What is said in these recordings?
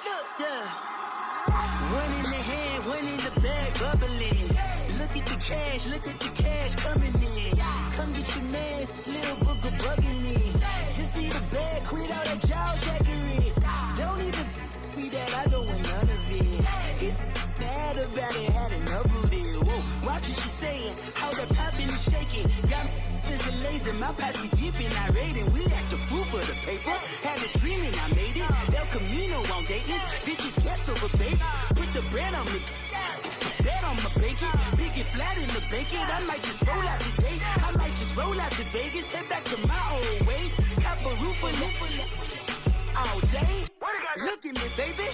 Look, yeah. One in the hand, one in the bag, bubbling. Look at the cash coming in. Come get your man, Slim Booger bugging me. Just need a bag, quit all that jaw jackery. Don't even be that, I don't want none of it. He's mad about it, had enough of it. Whoa, watch what you saying, how that poppin' and shaking. Got is a lazy, my posse deep and I raiding. We act a fool for the paper, had a dream and I made it. El Camino on Dayton's, bitches guess over bait. Put the bread on me, bet on my bacon. Big and flat in the bacon, I might just roll out today. I might just roll out to Vegas, head back to my old ways. Cop a roof for all day. Look at me, baby.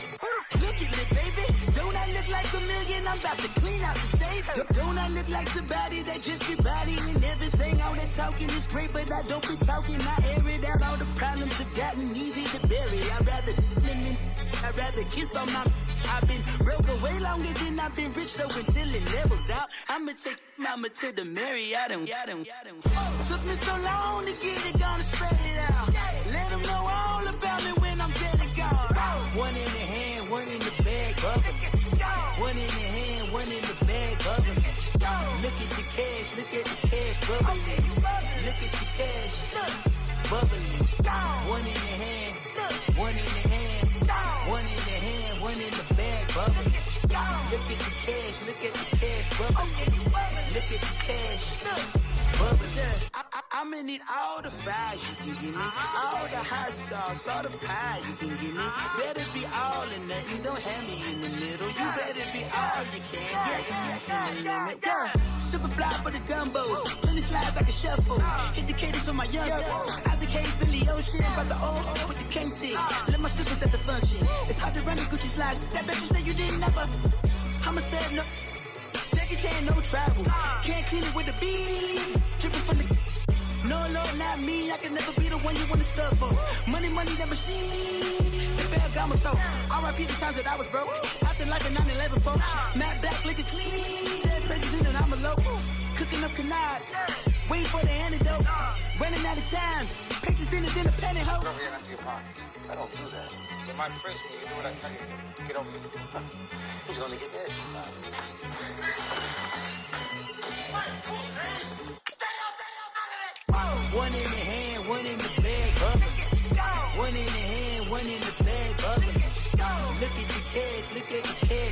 Look at me, baby. Don't I look like a million? I'm about to clean out the safe. Don't I look like somebody that just be bodying everything? All that talking is great, but I don't be talking. I air it out. All the problems have gotten easy to bury. I'd rather kiss on my. I've been broke way longer than I've been rich, so until it levels out, I'ma take mama to the Marriott and took me so long to get it, gonna spread it out. Let them know all about me when I'm dead and gone. One in the hand, one in the bag, bubbling. One in the hand, one in the bag, bubbling. Look at the cash, bubbling. Look at the cash, bubbling. One in the hand, one in the hand, one in the hand, one in the bag, bubbling. Look at the cash, bubbling. Look at the cash, bubbling. I'ma need all the fries you can give me, all the hot sauce, all the pie you can give me. Better be all or nothing, don't have me in the middle. You better be all you can. Yeah. Super fly for the dumbos, plenty slides like a shuffle. Hit the cadence on my young Isaac Hayes, Billy Ocean, about the old with the cane stick. Let my slippers at the function. It's hard to run the Gucci slides. That bet you say you didn't never. I'ma step no. Jackie Chan, no travel. Can't clean it with the beat. Dripping from the. No, Lord, not me. I can never be the one you want to stuff for. Money, that machine. The Ferragamo stove. R.I.P. the times that I was broke. Acting like a 9/11 folks. Matte black, liquor clean. Dead places in an envelope. Cooking up canard. Waiting for the antidote. Running out of time. Pictures in the pantyhose. Over here empty your pockets. I don't do that. You're my prisoner. You do what I tell you to do. Get over here. He's gonna get nasty. One in the hand, one in the bag, bubbling. One in the hand, one in the bag, bubbling. Look at the cash,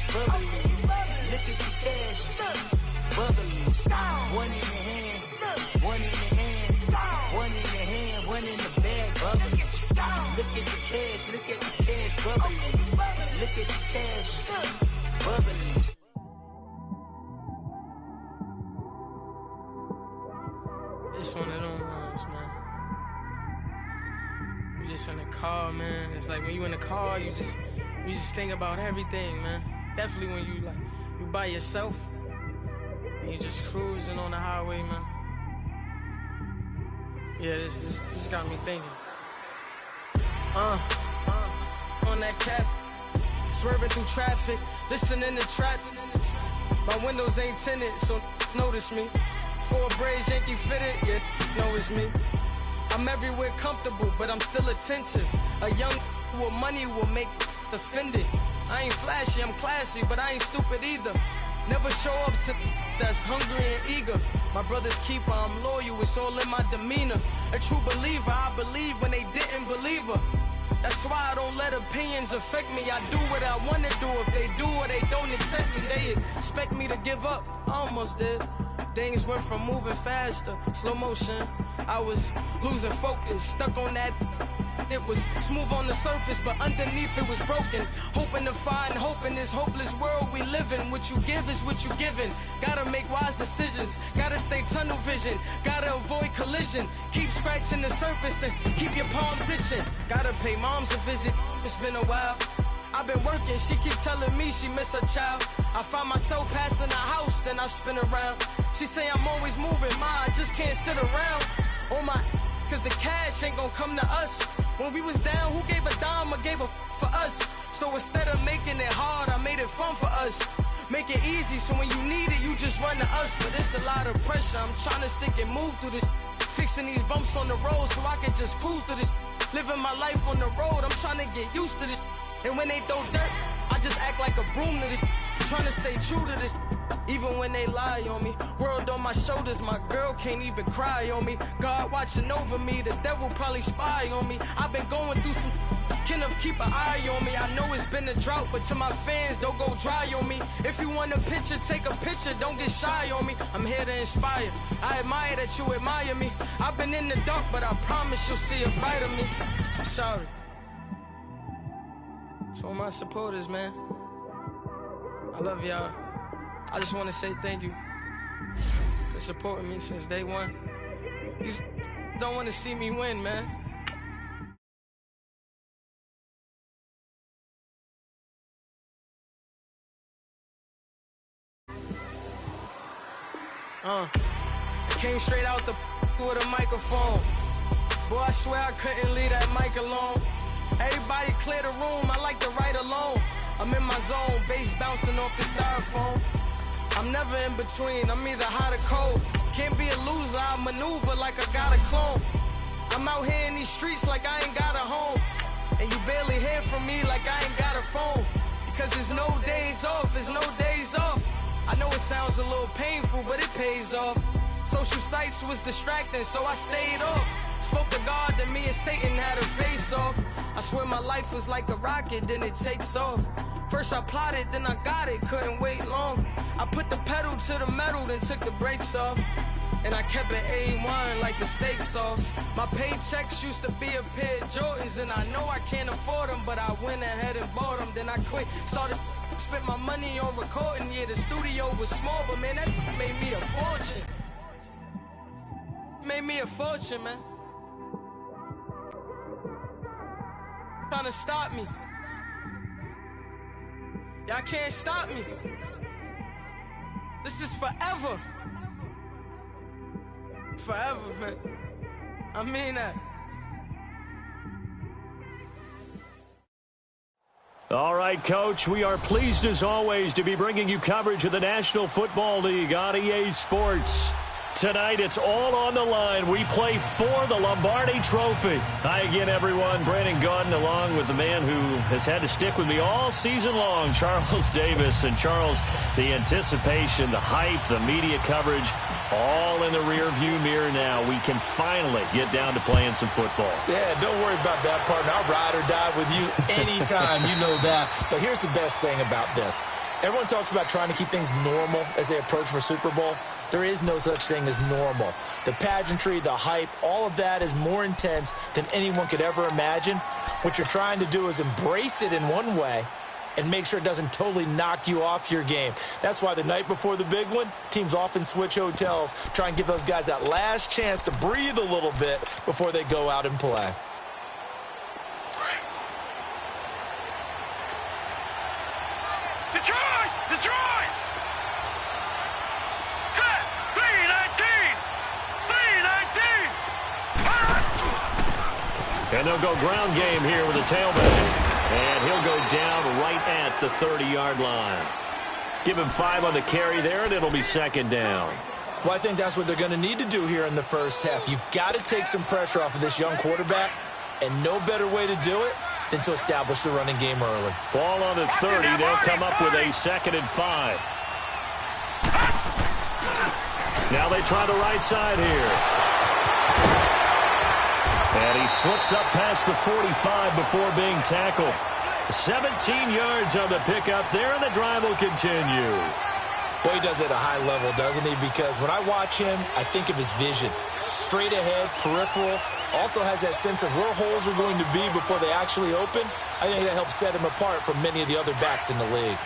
bubbling. Look at the cash, bubbling. One in the hand, one in the hand, one in the hand, one in the bag, bubbling. Look at the cash, bubbling. Look at the cash, bubbling. It's one of them ones, man. You just in the car, man. It's like when you in the car, you just think about everything, man. Definitely when you by yourself and you just cruising on the highway, man. Yeah, this got me thinking. On that cap, swerving through traffic, listening to trap. My windows ain't tinted, so notice me. Four braids, Yankee fitted, yeah, know it's me. I'm everywhere comfortable, but I'm still attentive. A young with money will make offended. I ain't flashy, I'm classy, but I ain't stupid either. Never show up to that's hungry and eager. My brother's keeper, I'm loyal, it's all in my demeanor. A true believer, I believe when they didn't believe her. That's why I don't let opinions affect me. I do what I wanna do. If they do or they don't accept me, they expect me to give up. I almost did. Things went from moving faster, slow motion. I was losing focus, stuck on that. It was smooth on the surface, but underneath it was broken. Hoping to find hope in this hopeless world we live in. What you give is what you given. Gotta make wise decisions. Gotta stay tunnel vision. Gotta avoid collision. Keep scratching the surface and keep your palms itching. Gotta pay moms a visit. It's been a while. I've been working, she keep telling me she miss her child. I find myself passing the house, then I spin around. She say I'm always moving, I just can't sit around. Oh my, cause the cash ain't gonna come to us. When we was down, who gave a dime or gave a for us? So instead of making it hard, I made it fun for us. Make it easy, so when you need it, you just run to us. But it's a lot of pressure, I'm trying to stick and move through this. Fixing these bumps on the road so I can just cruise to this. Living my life on the road, I'm trying to get used to this. And when they throw dirt, I just act like a broom to this. Trying to stay true to this. Even when they lie on me, world on my shoulders, my girl can't even cry on me. God watching over me, the devil probably spy on me. I've been going through some, Kenneth keep an eye on me. I know it's been a drought, but to my fans, don't go dry on me. If you want a picture, take a picture, don't get shy on me. I'm here to inspire, I admire that you admire me. I've been in the dark, but I promise you'll see a bright of me. I'm sorry. To all my supporters, man, I love y'all. I just want to say thank you for supporting me since day one. You just don't want to see me win, man. I came straight out the with a microphone. Boy, I swear I couldn't leave that mic alone. Everybody clear the room, I like to write alone. I'm in my zone, bass bouncing off the styrofoam. I'm never in between, I'm either hot or cold. Can't be a loser, I maneuver like I got a clone. I'm out here in these streets like I ain't got a home. And you barely hear from me like I ain't got a phone. Because there's no days off, there's no days off. I know it sounds a little painful, but it pays off. Social sites was distracting, so I stayed off. Spoke to God that me and Satan had a face off. I swear my life was like a rocket, then it takes off. First I plotted, then I got it, couldn't wait long. I put the pedal to the metal, then took the brakes off. And I kept it A1 like the steak sauce. My paychecks used to be a pair of Jordans, and I know I can't afford them, but I went ahead and bought them. Then I quit, spent my money on recording. Yeah, the studio was small, but man, that made me a fortune. Made me a fortune, man. Trying to stop me. Y'all can't stop me. This is forever. Forever, man. I mean that. All right, Coach, we are pleased as always to be bringing you coverage of the National Football League on EA Sports. Tonight, it's all on the line. We play for the Lombardi Trophy. Hi again, everyone. Brandon Gaudin, along with the man who has had to stick with me all season long, Charles Davis. And Charles, the anticipation, the hype, the media coverage, all in the rear-view mirror now. We can finally get down to playing some football. Yeah, don't worry about that, partner. I'll ride or die with you anytime. You know that. But here's the best thing about this. Everyone talks about trying to keep things normal as they approach for Super Bowl. There is no such thing as normal. The pageantry, the hype, all of that is more intense than anyone could ever imagine. What you're trying to do is embrace it in one way and make sure it doesn't totally knock you off your game. That's why the night before the big one, teams often switch hotels, try and give those guys that last chance to breathe a little bit before they go out and play. Detroit! Detroit! Set! 319! 319! And they'll go ground game here with a tailback. And he'll go down right at the 30-yard line. Give him 5 on the carry there, and it'll be second down. Well, I think that's what they're going to need to do here in the first half. You've got to take some pressure off of this young quarterback, and no better way to do it than to establish the running game early. Ball on the 30. They'll come up with a 2nd and 5. Now they try the right side here. And he slips up past the 45 before being tackled. 17 yards on the pickup there, and the drive will continue. Well, he does it at a high level, doesn't he? Because when I watch him, I think of his vision. Straight ahead, peripheral. Also has that sense of where holes are going to be before they actually open. I think that helps set him apart from many of the other backs in the league.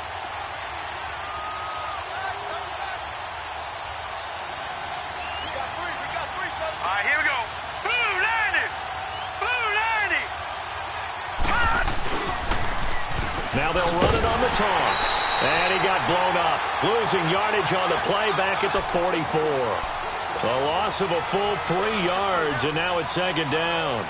All right, here we go. Blue 90! Blue 90! Now they'll run it on the toss. And he got blown up. Losing yardage on the play back at the 44. A loss of a full 3 yards, and now it's second down.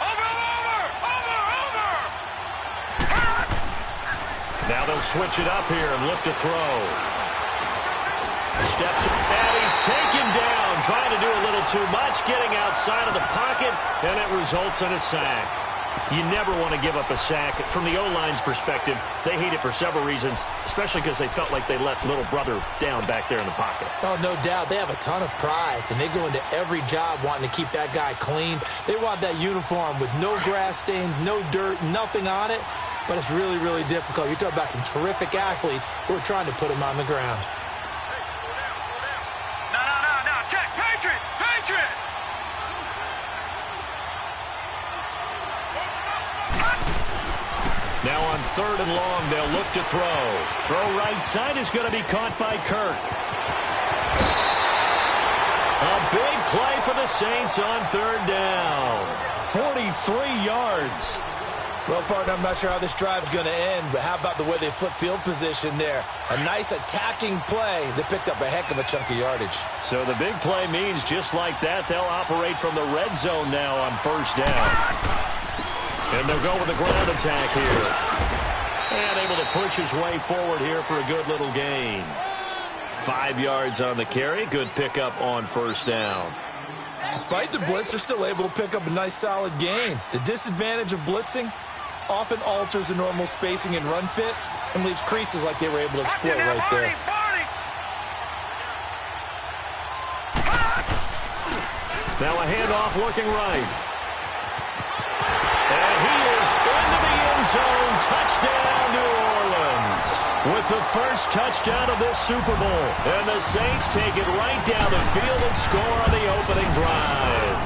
Over! They'll switch it up here and look to throw. Steps, and he's taken down, trying to do a little too much, getting outside of the pocket, and it results in a sack. You never want to give up a sack. From the O-line's perspective, they hate it for several reasons, especially because they felt like they let little brother down back there in the pocket. Oh, no doubt. They have a ton of pride, and they go into every job wanting to keep that guy clean. They want that uniform with no grass stains, no dirt, nothing on it, but it's really, really difficult. You're talking about some terrific athletes who are trying to put him on the ground. No, check, Patriot! Now on 3rd and long, they'll look to throw. Throw right side is going to be caught by Kirk. A big play for the Saints on 3rd down. 43 yards. Well, partner, I'm not sure how this drive's going to end, but how about the way they flip field position there? A nice attacking play that picked up a heck of a chunk of yardage. So the big play means just like that, they'll operate from the red zone now on 1st down. And they'll go with a ground attack here. And able to push his way forward here for a good little gain. 5 yards on the carry. Good pickup on 1st down. Despite the blitz, they're still able to pick up a nice solid gain. The disadvantage of blitzing often alters the normal spacing and run fits and leaves creases like they were able to exploit right there. Now a handoff looking right. And he is into the end zone. Touchdown, New Orleans. With the first touchdown of this Super Bowl. And the Saints take it right down the field and score on the opening drive.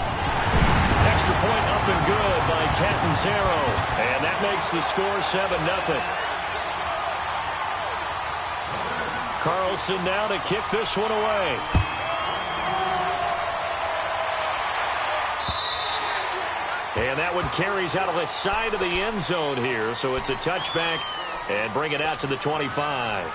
Extra point up and good by Catanzaro. And that makes the score 7-0. Carlson now to kick this one away. And that one carries out of the side of the end zone here. So it's a touchback and bring it out to the 25.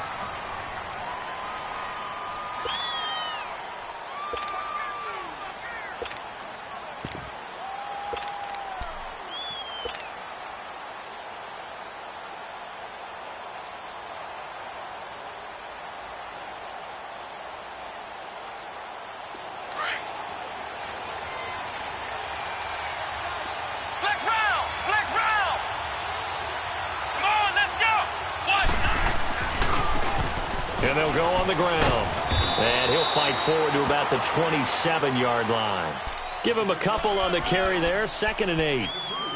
And they'll go on the ground. And he'll fight forward to about the 27-yard line. Give him a couple on the carry there. 2nd and 8.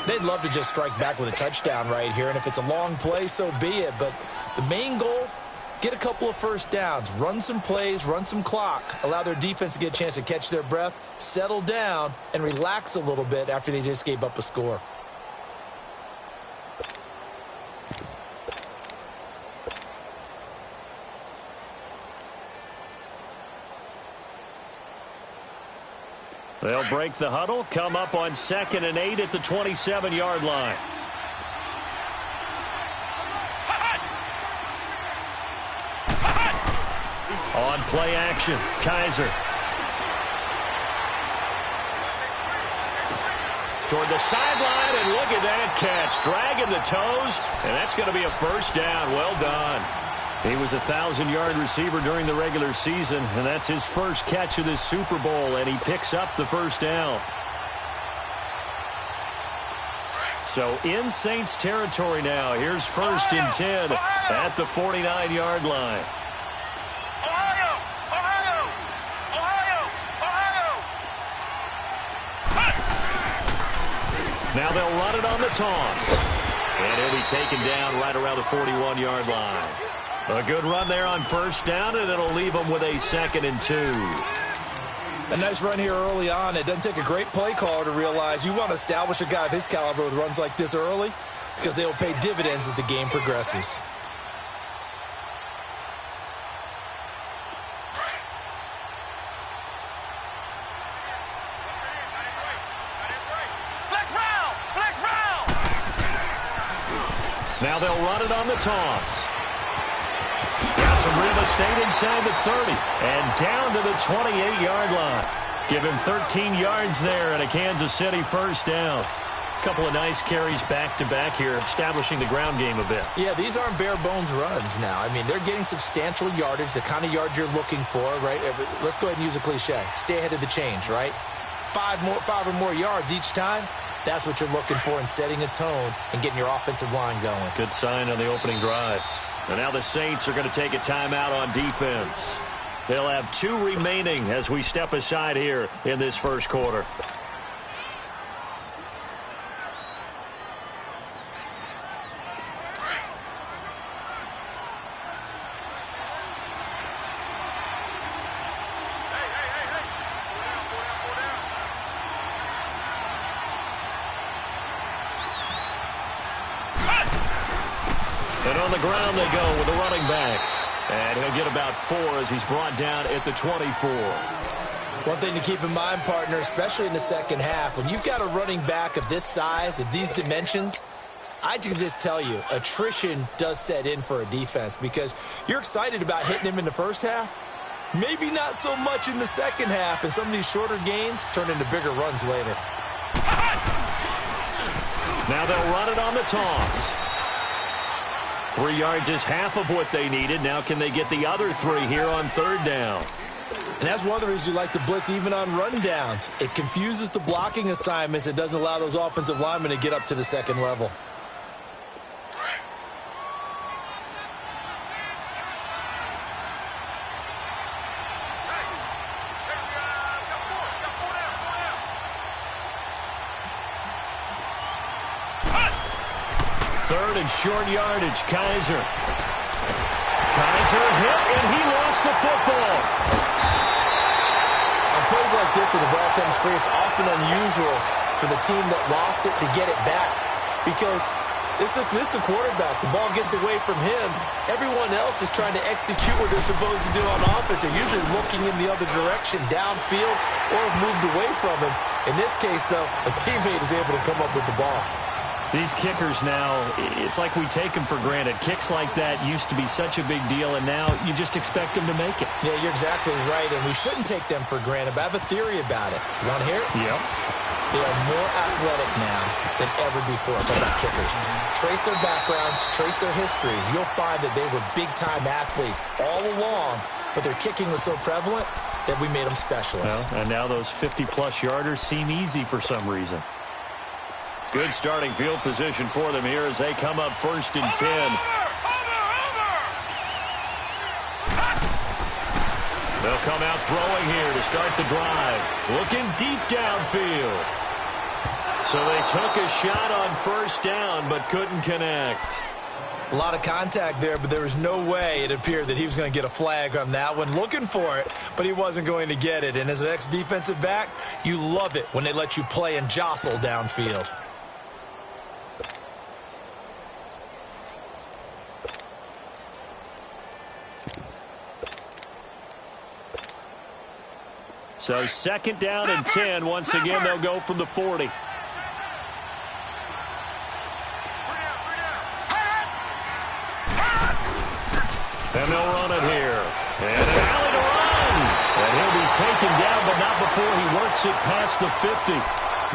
They'd love to just strike back with a touchdown right here. And if it's a long play, so be it. But the main goal, get a couple of first downs. Run some plays, run some clock. Allow their defense to get a chance to catch their breath, settle down, and relax a little bit after they just gave up a score. They'll break the huddle, come up on 2nd and 8 at the 27-yard line. On play action, Kaiser. Toward the sideline, and look at that catch. Dragging the toes, and that's going to be a first down. Well done. He was a 1,000-yard receiver during the regular season, and that's his first catch of this Super Bowl, and he picks up the first down. So in Saints territory now. Here's 1st and 10 at the 49-yard line. Now they'll run it on the toss. And he'll be taken down right around the 41-yard line. A good run there on 1st down, and it'll leave them with a 2nd and 2. A nice run here early on. It doesn't take a great play caller to realize you want to establish a guy of his caliber with runs like this early because they will pay dividends as the game progresses. Now they'll run it on the toss. Got some real estate inside the 30 and down to the 28-yard line. Give him 13 yards there and a Kansas City first down. couple of nice carries back-to-back here, establishing the ground game a bit. Yeah, these aren't bare-bones runs now. I mean, they're getting substantial yardage, the kind of yards you're looking for, right? Let's go ahead and use a cliche. Stay ahead of the change, right? 5 or more yards each time. That's what you're looking for in setting a tone and getting your offensive line going. Good sign on the opening drive. And now the Saints are going to take a timeout on defense. They'll have 2 remaining as we step aside here in this first quarter. And on the ground they go with a running back. And he'll get about 4 as he's brought down at the 24. One thing to keep in mind, partner, especially in the second half, when you've got a running back of this size, of these dimensions, I can just tell you, attrition does set in for a defense because you're excited about hitting him in the first half. Maybe not so much in the second half, and some of these shorter gains turn into bigger runs later. Now they'll run it on the toss. 3 yards is half of what they needed. Now can they get the other 3 here on third down? And that's one of the reasons you like to blitz even on rundowns. It confuses the blocking assignments. It doesn't allow those offensive linemen to get up to the second level. Third and short yardage, Kaiser. Kaiser hit, and he lost the football. On plays like this, when the ball comes free, it's often unusual for the team that lost it to get it back. Because this is the quarterback. The ball gets away from him. Everyone else is trying to execute what they're supposed to do on offense. They're usually looking in the other direction, downfield, or have moved away from him. In this case, though, a teammate is able to come up with the ball. These kickers now, it's like we take them for granted. Kicks like that used to be such a big deal, and now you just expect them to make it. Yeah, you're exactly right, and we shouldn't take them for granted, but I have a theory about it. You want to hear it? Yep. They are more athletic now than ever before about kickers. Trace their backgrounds, trace their histories. You'll find that they were big-time athletes all along, but their kicking was so prevalent that we made them specialists. Well, and now those 50-plus yarders seem easy for some reason. Good starting field position for them here as they come up 1st and 10. They'll come out throwing here to start the drive. Looking deep downfield. So they took a shot on 1st down but couldn't connect. A lot of contact there, but there was no way it appeared that he was going to get a flag on that one. Looking for it, but he wasn't going to get it. And as an ex-defensive back, you love it when they let you play and jostle downfield. So 2nd down and 10. Once again, they'll go from the 40. And they'll run it here. And an alley to run. And he'll be taken down, but not before he works it past the 50.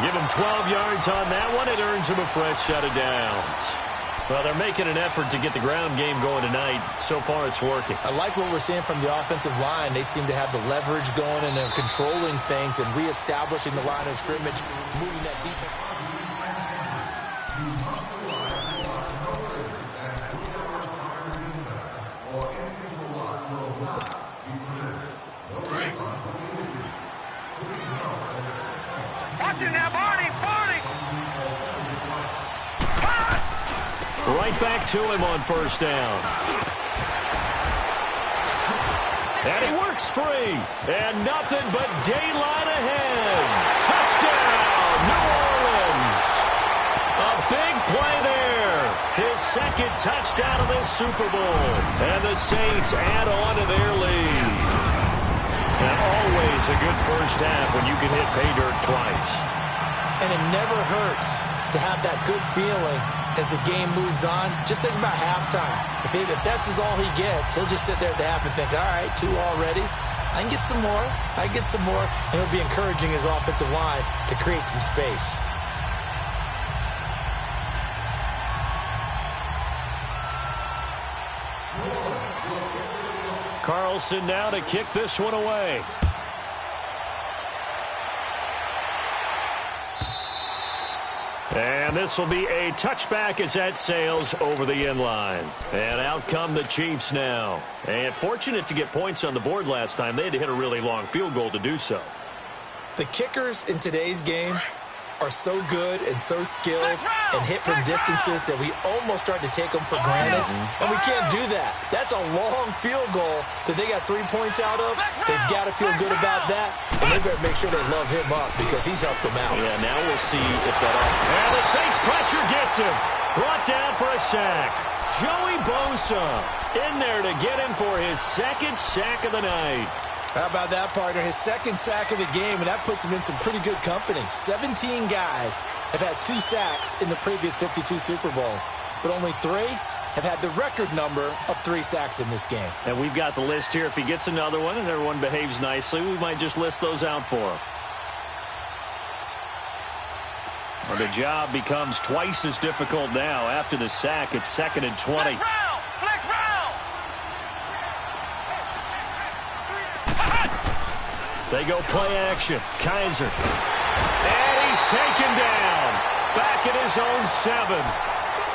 Give him 12 yards on that one. It earns him a fresh set of downs. Well, they're making an effort to get the ground game going tonight. So far, it's working. I like what we're seeing from the offensive line. They seem to have the leverage going, and they're controlling things and reestablishing the line of scrimmage, moving that defense. Watching now, Barney. Right back to him on 1st down. And he works free. And nothing but daylight ahead. Touchdown, New Orleans. A big play there. His 2nd touchdown of this Super Bowl. And the Saints add on to their lead. And always a good first half when you can hit pay dirt twice. And it never hurts to have that good feeling as the game moves on. Just think about halftime. If that's all he gets, he'll just sit there at the half and think, all right, 2 already. I can get some more. And it'll be encouraging his offensive line to create some space. Carlson now to kick this one away. And this will be a touchback as that sails over the end line. And out come the Chiefs now. And fortunate to get points on the board last time. They had to hit a really long field goal to do so. The kickers in today's game are so good and so skilled and hit from distances that we almost start to take them for granted. And we can't do that. That's a long field goal that they got 3 points out of. They've got to feel good about that. And they better make sure they love him up because he's helped them out. Yeah, now we'll see if that... And the Saints pressure gets him. Brought down for a sack. Joey Bosa in there to get him for his second sack of the night. How about that, partner? His second sack of the game, and that puts him in some pretty good company. 17 guys have had 2 sacks in the previous 52 Super Bowls, but only 3 have had the record number of 3 sacks in this game. And we've got the list here. If he gets another one and everyone behaves nicely, we might just list those out for him. Well, the job becomes twice as difficult now. After the sack, it's 2nd and 20. They go play action. Kaiser. And he's taken down. Back at his own 7.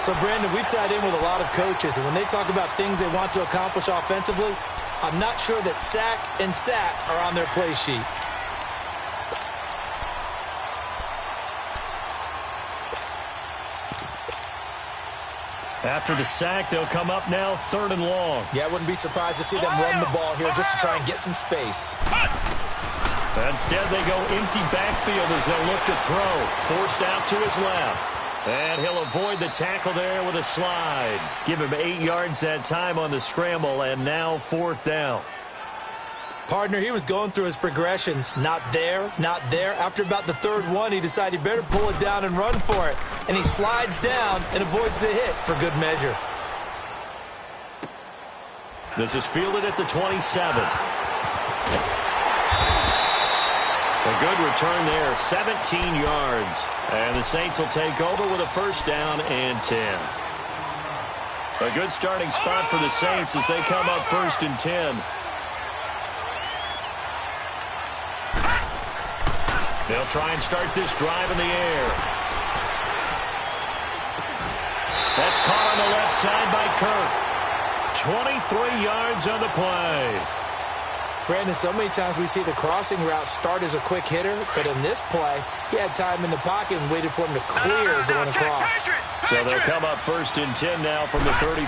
So, Brandon, we've sat in with a lot of coaches, and when they talk about things they want to accomplish offensively, I'm not sure that sack and sack are on their play sheet. After the sack, they'll come up now 3rd and long. Yeah, I wouldn't be surprised to see them run the ball here just to try and get some space. Instead, they go empty backfield as they'll look to throw. Forced out to his left. And he'll avoid the tackle there with a slide. Give him 8 yards that time on the scramble, and now 4th down. Partner, he was going through his progressions. Not there, not there. After about the 3rd one, he decided he better pull it down and run for it. And he slides down and avoids the hit for good measure. This is fielded at the 27. A good return there, 17 yards. And the Saints will take over with a 1st down and 10. A good starting spot for the Saints as they come up 1st and 10. They'll try and start this drive in the air. That's caught on the left side by Kirk. 23 yards on the play. Brandon, so many times we see the crossing route start as a quick hitter, but in this play, he had time in the pocket and waited for him to clear going across. So they'll come up 1st and 10 now from the 33.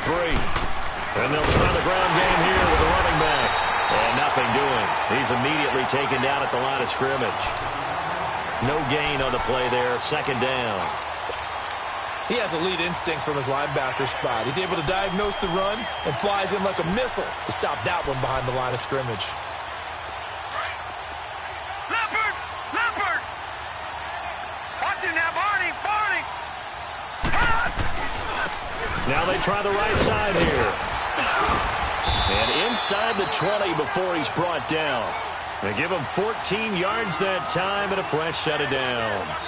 And they'll try the ground game here with the running back. And nothing doing. He's immediately taken down at the line of scrimmage. No gain on the play there, 2nd down. He has elite instincts from his linebacker spot. He's able to diagnose the run and flies in like a missile to stop that one behind the line of scrimmage. Leopard! Watch him now, Barney! Now they try the right side here. And inside the 20 before he's brought down. They give him 14 yards that time and a fresh set of downs.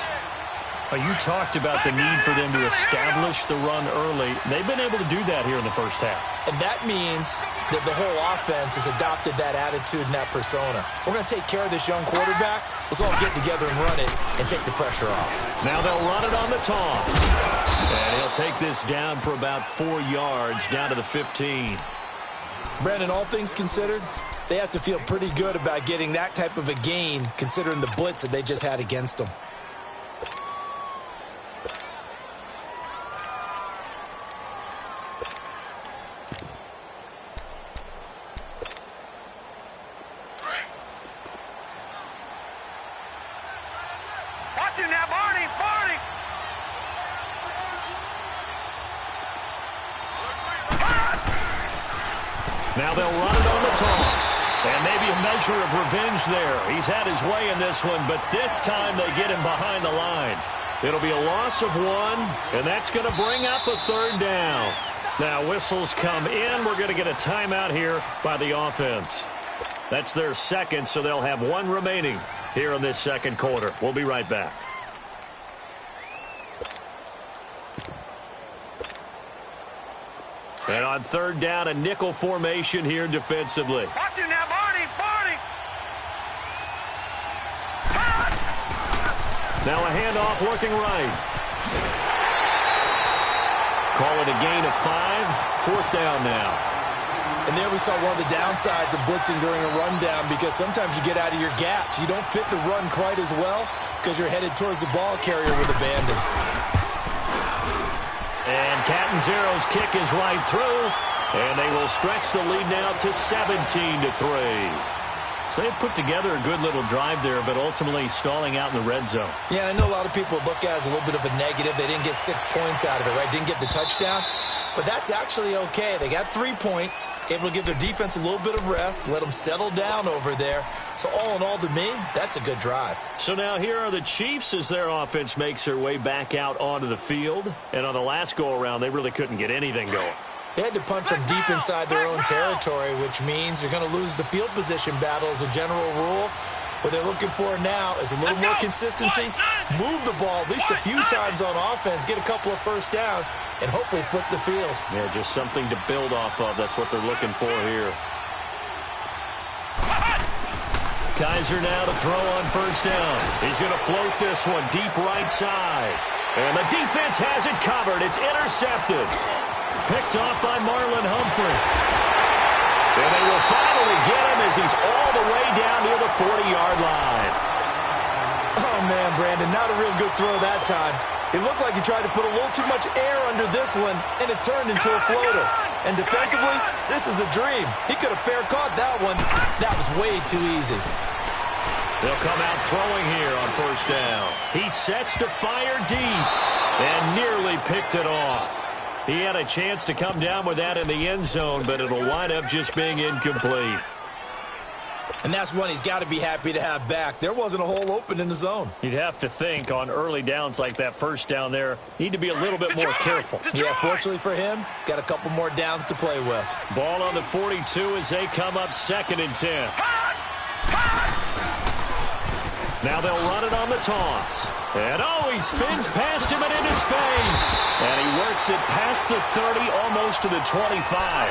You talked about the need for them to establish the run early. They've been able to do that here in the 1st half. And that means that the whole offense has adopted that attitude and that persona. We're going to take care of this young quarterback. Let's all get together and run it and take the pressure off. Now they'll run it on the toss. And he'll take this down for about 4 yards down to the 15. Brandon, all things considered, they have to feel pretty good about getting that type of a gain considering the blitz that they just had against them. Now they'll run it on the toss. And maybe a measure of revenge there. He's had his way in this one, but this time they get him behind the line. It'll be a loss of 1, and that's going to bring up a 3rd down. Now whistles come in. We're going to get a timeout here by the offense. That's their 2nd, so they'll have 1 remaining here in this 2nd quarter. We'll be right back. And on third down, a nickel formation here defensively. Watch him now, Barney. Barney. Now a handoff looking right. Call it a gain of 5. Fourth down now. And there we saw one of the downsides of blitzing during a rundown, because sometimes you get out of your gaps. You don't fit the run quite as well because you're headed towards the ball carrier with abandon. And Catanzero's kick is right through, and they will stretch the lead now to 17-3. So they put together a good little drive there, but ultimately stalling out in the red zone. Yeah, I know a lot of people look at it as a little bit of a negative. They didn't get 6 points out of it, right? Didn't get the touchdown. But that's actually okay. They got 3 points, able to give their defense a little bit of rest, let them settle down over there. So all in all, to me, that's a good drive. So now here are the Chiefs as their offense makes their way back out onto the field. And on the last go-around, they really couldn't get anything going. They had to punt from deep inside their own territory, which means you're going to lose the field position battle as a general rule. What they're looking for now is a little more consistency, move the ball at least a few times on offense, get a couple of first downs, and hopefully flip the field. Yeah, just something to build off of. That's what they're looking for here. Kaiser now to throw on first down. He's going to float this one deep right side. And the defense has it covered. It's intercepted. Picked off by Marlon Humphrey. And they will finally get him as he's all the way down near the 40-yard line. Oh, man, Brandon, not a real good throw that time. It looked like he tried to put a little too much air under this one, and it turned into a floater. And defensively, this is a dream. He could have fair caught that one. That was way too easy. They'll come out throwing here on first down. He sets to fire deep and nearly picked it off. He had a chance to come down with that in the end zone, but it'll wind up just being incomplete. And that's one he's got to be happy to have back. There wasn't a hole open in the zone. You'd have to think on early downs like that first down there, need to be a little bit more careful. Yeah, fortunately for him, got a couple more downs to play with. Ball on the 42 as they come up 2nd and 10. Now they'll run it on the toss. And he spins past him and into space. And he works it past the 30, almost to the 25.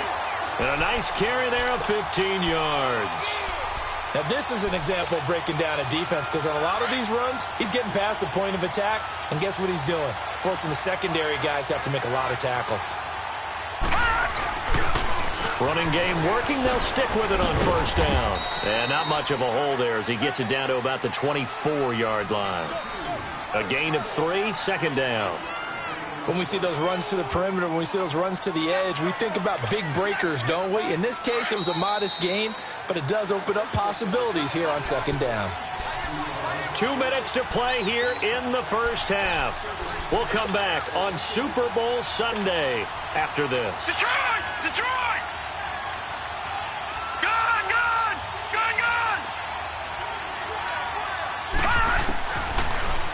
And a nice carry there of 15 yards. Now this is an example of breaking down a defense, because on a lot of these runs, he's getting past the point of attack. And guess what he's doing? Forcing the secondary guys to have to make a lot of tackles. Running game working. They'll stick with it on first down. And not much of a hole there as he gets it down to about the 24-yard line. A gain of 3, 2nd down. When we see those runs to the perimeter, when we see those runs to the edge, we think about big breakers, don't we? In this case, it was a modest gain, but it does open up possibilities here on 2nd down. 2 minutes to play here in the first half. We'll come back on Super Bowl Sunday after this. Detroit! Detroit! Gun! Gun! Gun! Gun!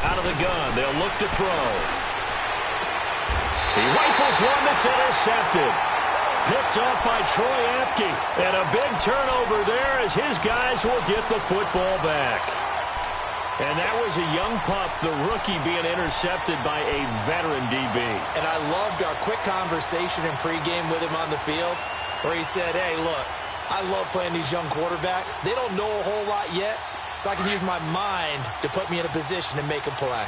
Out of the gun, they'll look to throw. He rifles one that's intercepted. Picked off by Troy Apke. And a big turnover there as his guys will get the football back. And that was a young pup, the rookie, being intercepted by a veteran DB. And I loved our quick conversation in pregame with him on the field, where he said, hey, look, I love playing these young quarterbacks. They don't know a whole lot yet, so I can use my mind to put me in a position to make a play.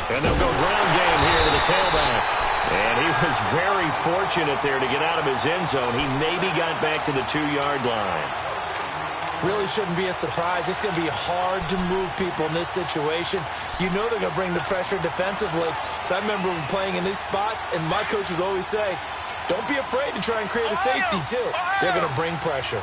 And they'll go ground game here to the tailback. And he was very fortunate there to get out of his end zone. He maybe got back to the 2-yard line. Really shouldn't be a surprise. It's going to be hard to move people in this situation. You know they're going to bring the pressure defensively. So I remember playing in these spots, and my coaches always say, don't be afraid to try and create a safety, too. They're going to bring pressure.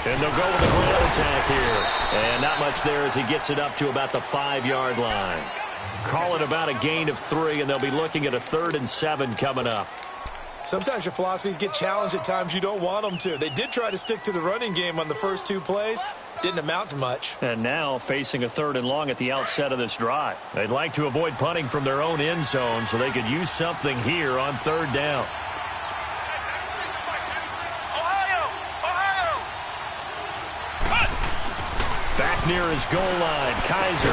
And they'll go with a ground attack here. And not much there as he gets it up to about the 5-yard line. Call it about a gain of 3, and they'll be looking at a 3rd and 7 coming up. Sometimes your philosophies get challenged at times you don't want them to. They did try to stick to the running game on the first 2 plays. Didn't amount to much. And now facing a 3rd and long at the outset of this drive. They'd like to avoid punting from their own end zone so they could use something here on 3rd down. Back near his goal line, Kaiser.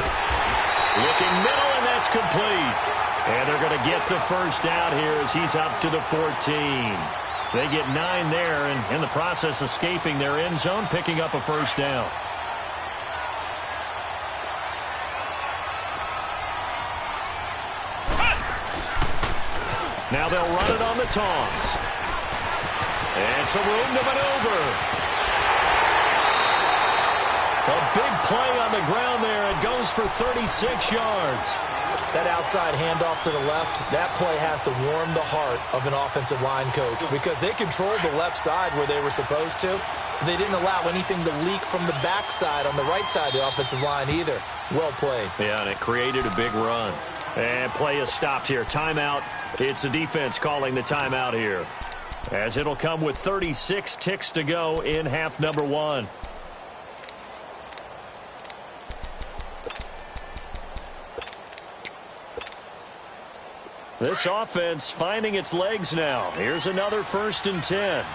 Looking middle, and that's complete. And they're going to get the first down here as he's up to the 14. They get 9 there, and in the process escaping their end zone, picking up a first down. Now they'll run it on the toss. And some room to maneuver. A big play on the ground there. It goes for 36 yards. That outside handoff to the left, that play has to warm the heart of an offensive line coach because they controlled the left side where they were supposed to. But they didn't allow anything to leak from the backside on the right side of the offensive line either. Well played. Yeah, and it created a big run. And play is stopped here. Timeout. It's the defense calling the timeout here, as it'll come with 36 ticks to go in half number 1. This offense finding its legs now. Here's another 1st and 10.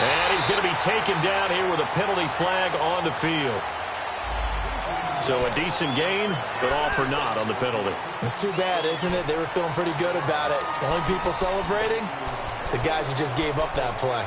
And he's going to be taken down here with a penalty flag on the field. So a decent gain, but all for naught on the penalty. It's too bad, isn't it? They were feeling pretty good about it. The only people celebrating, the guys who just gave up that play.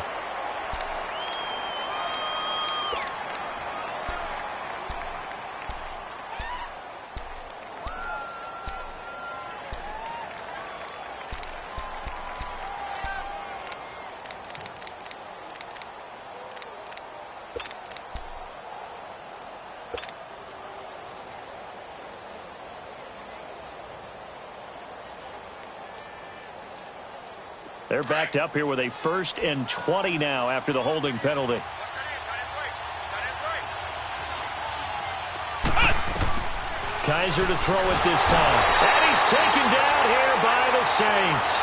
They're backed up here with a 1st and 20 now after the holding penalty. Kaiser to throw it this time. And he's taken down here by the Saints.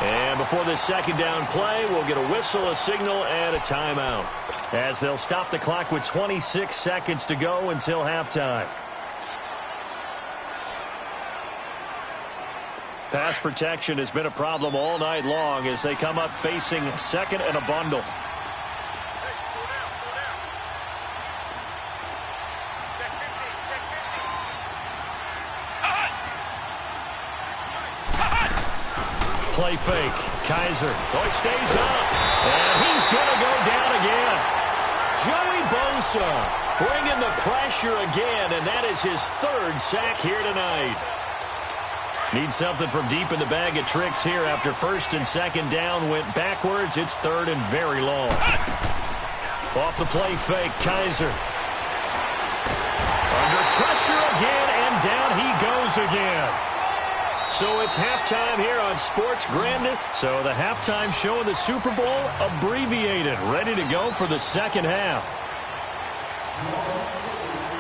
And before this 2nd down play, we'll get a whistle, a signal, and a timeout, as they'll stop the clock with 26 seconds to go until halftime. Pass protection has been a problem all night long as they come up facing 2nd and a bundle. Play fake. Kaiser. Oh, he stays up. And he's going to go down again. Joey Bosa bringing the pressure again, and that is his 3rd sack here tonight. Need something from deep in the bag of tricks here after 1st and 2nd down went backwards. It's 3rd and very long. Off the play fake, Kaiser. Under pressure again, and down he goes again. So it's halftime here on Sports Grandness. So the halftime show of the Super Bowl abbreviated, ready to go for the 2nd half.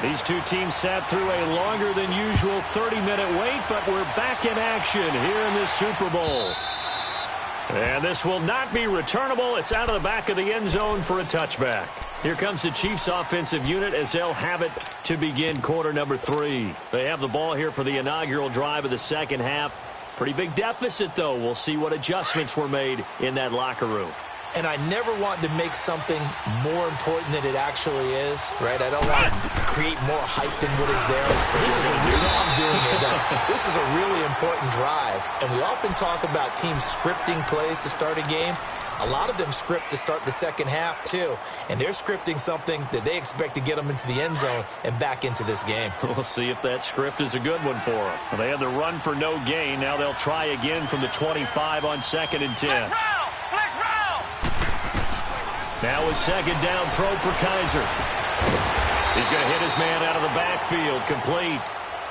These two teams sat through a longer than usual 30-minute wait, but we're back in action here in this Super Bowl. And this will not be returnable. It's out of the back of the end zone for a touchback. Here comes the Chiefs offensive unit as they'll have it to begin quarter number 3. They have the ball here for the inaugural drive of the 2nd half. Pretty big deficit, though. We'll see what adjustments were made in that locker room. And I never want to make something more important than it actually is, right? I don't want to create more hype than what is there. This is a really, I'm doing it, though. This is a really important drive. And we often talk about teams scripting plays to start a game. A lot of them script to start the 2nd half, too. And they're scripting something that they expect to get them into the end zone and back into this game. We'll see if that script is a good one for them. They had the run for no gain. Now they'll try again from the 25 on 2nd and 10. Now a 2nd down throw for Kaiser. He's going to hit his man out of the backfield, complete.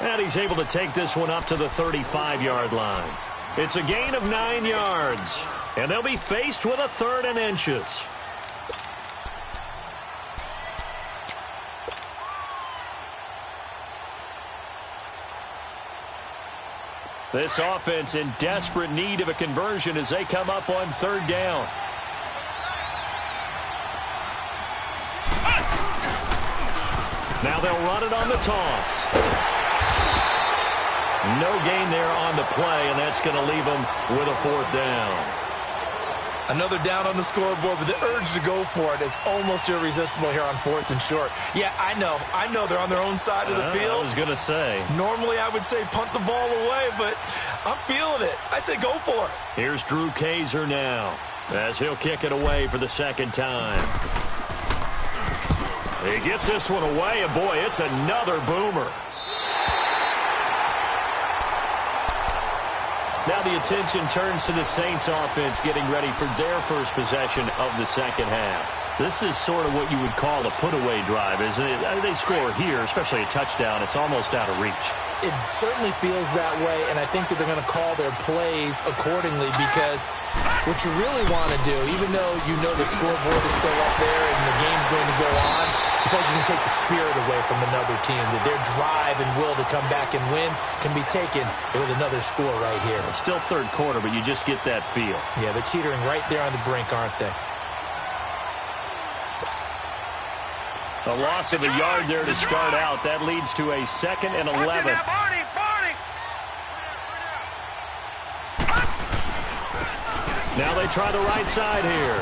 And he's able to take this one up to the 35-yard line. It's a gain of 9 yards. And they'll be faced with a 3rd and inches. This offense in desperate need of a conversion as they come up on third down. Now they'll run it on the toss. No gain there on the play, and that's going to leave them with a fourth down. Another down on the scoreboard, but the urge to go for it is almost irresistible here on 4th and short. Yeah, I know they're on their own side of the field. I was going to say. Normally I would say punt the ball away, but I'm feeling it. I say go for it. Here's Drew Kaiser now as he'll kick it away for the second time. He gets this one away, and boy, it's another boomer. Now the attention turns to the Saints offense getting ready for their first possession of the second half. This is sort of what you would call a put-away drive, isn't it? They score here, especially a touchdown. It's almost out of reach. It certainly feels that way, and I think that they're going to call their plays accordingly because what you really want to do, even though you know the scoreboard is still up there and the game's going to go on, I feel like you can take the spirit away from another team, that their drive and will to come back and win can be taken with another score right here. It's still third quarter, but you just get that feel. Yeah, they're teetering right there on the brink, aren't they? A loss of a yard there to start out. That leads to a 2nd and 11. Now they try the right side here.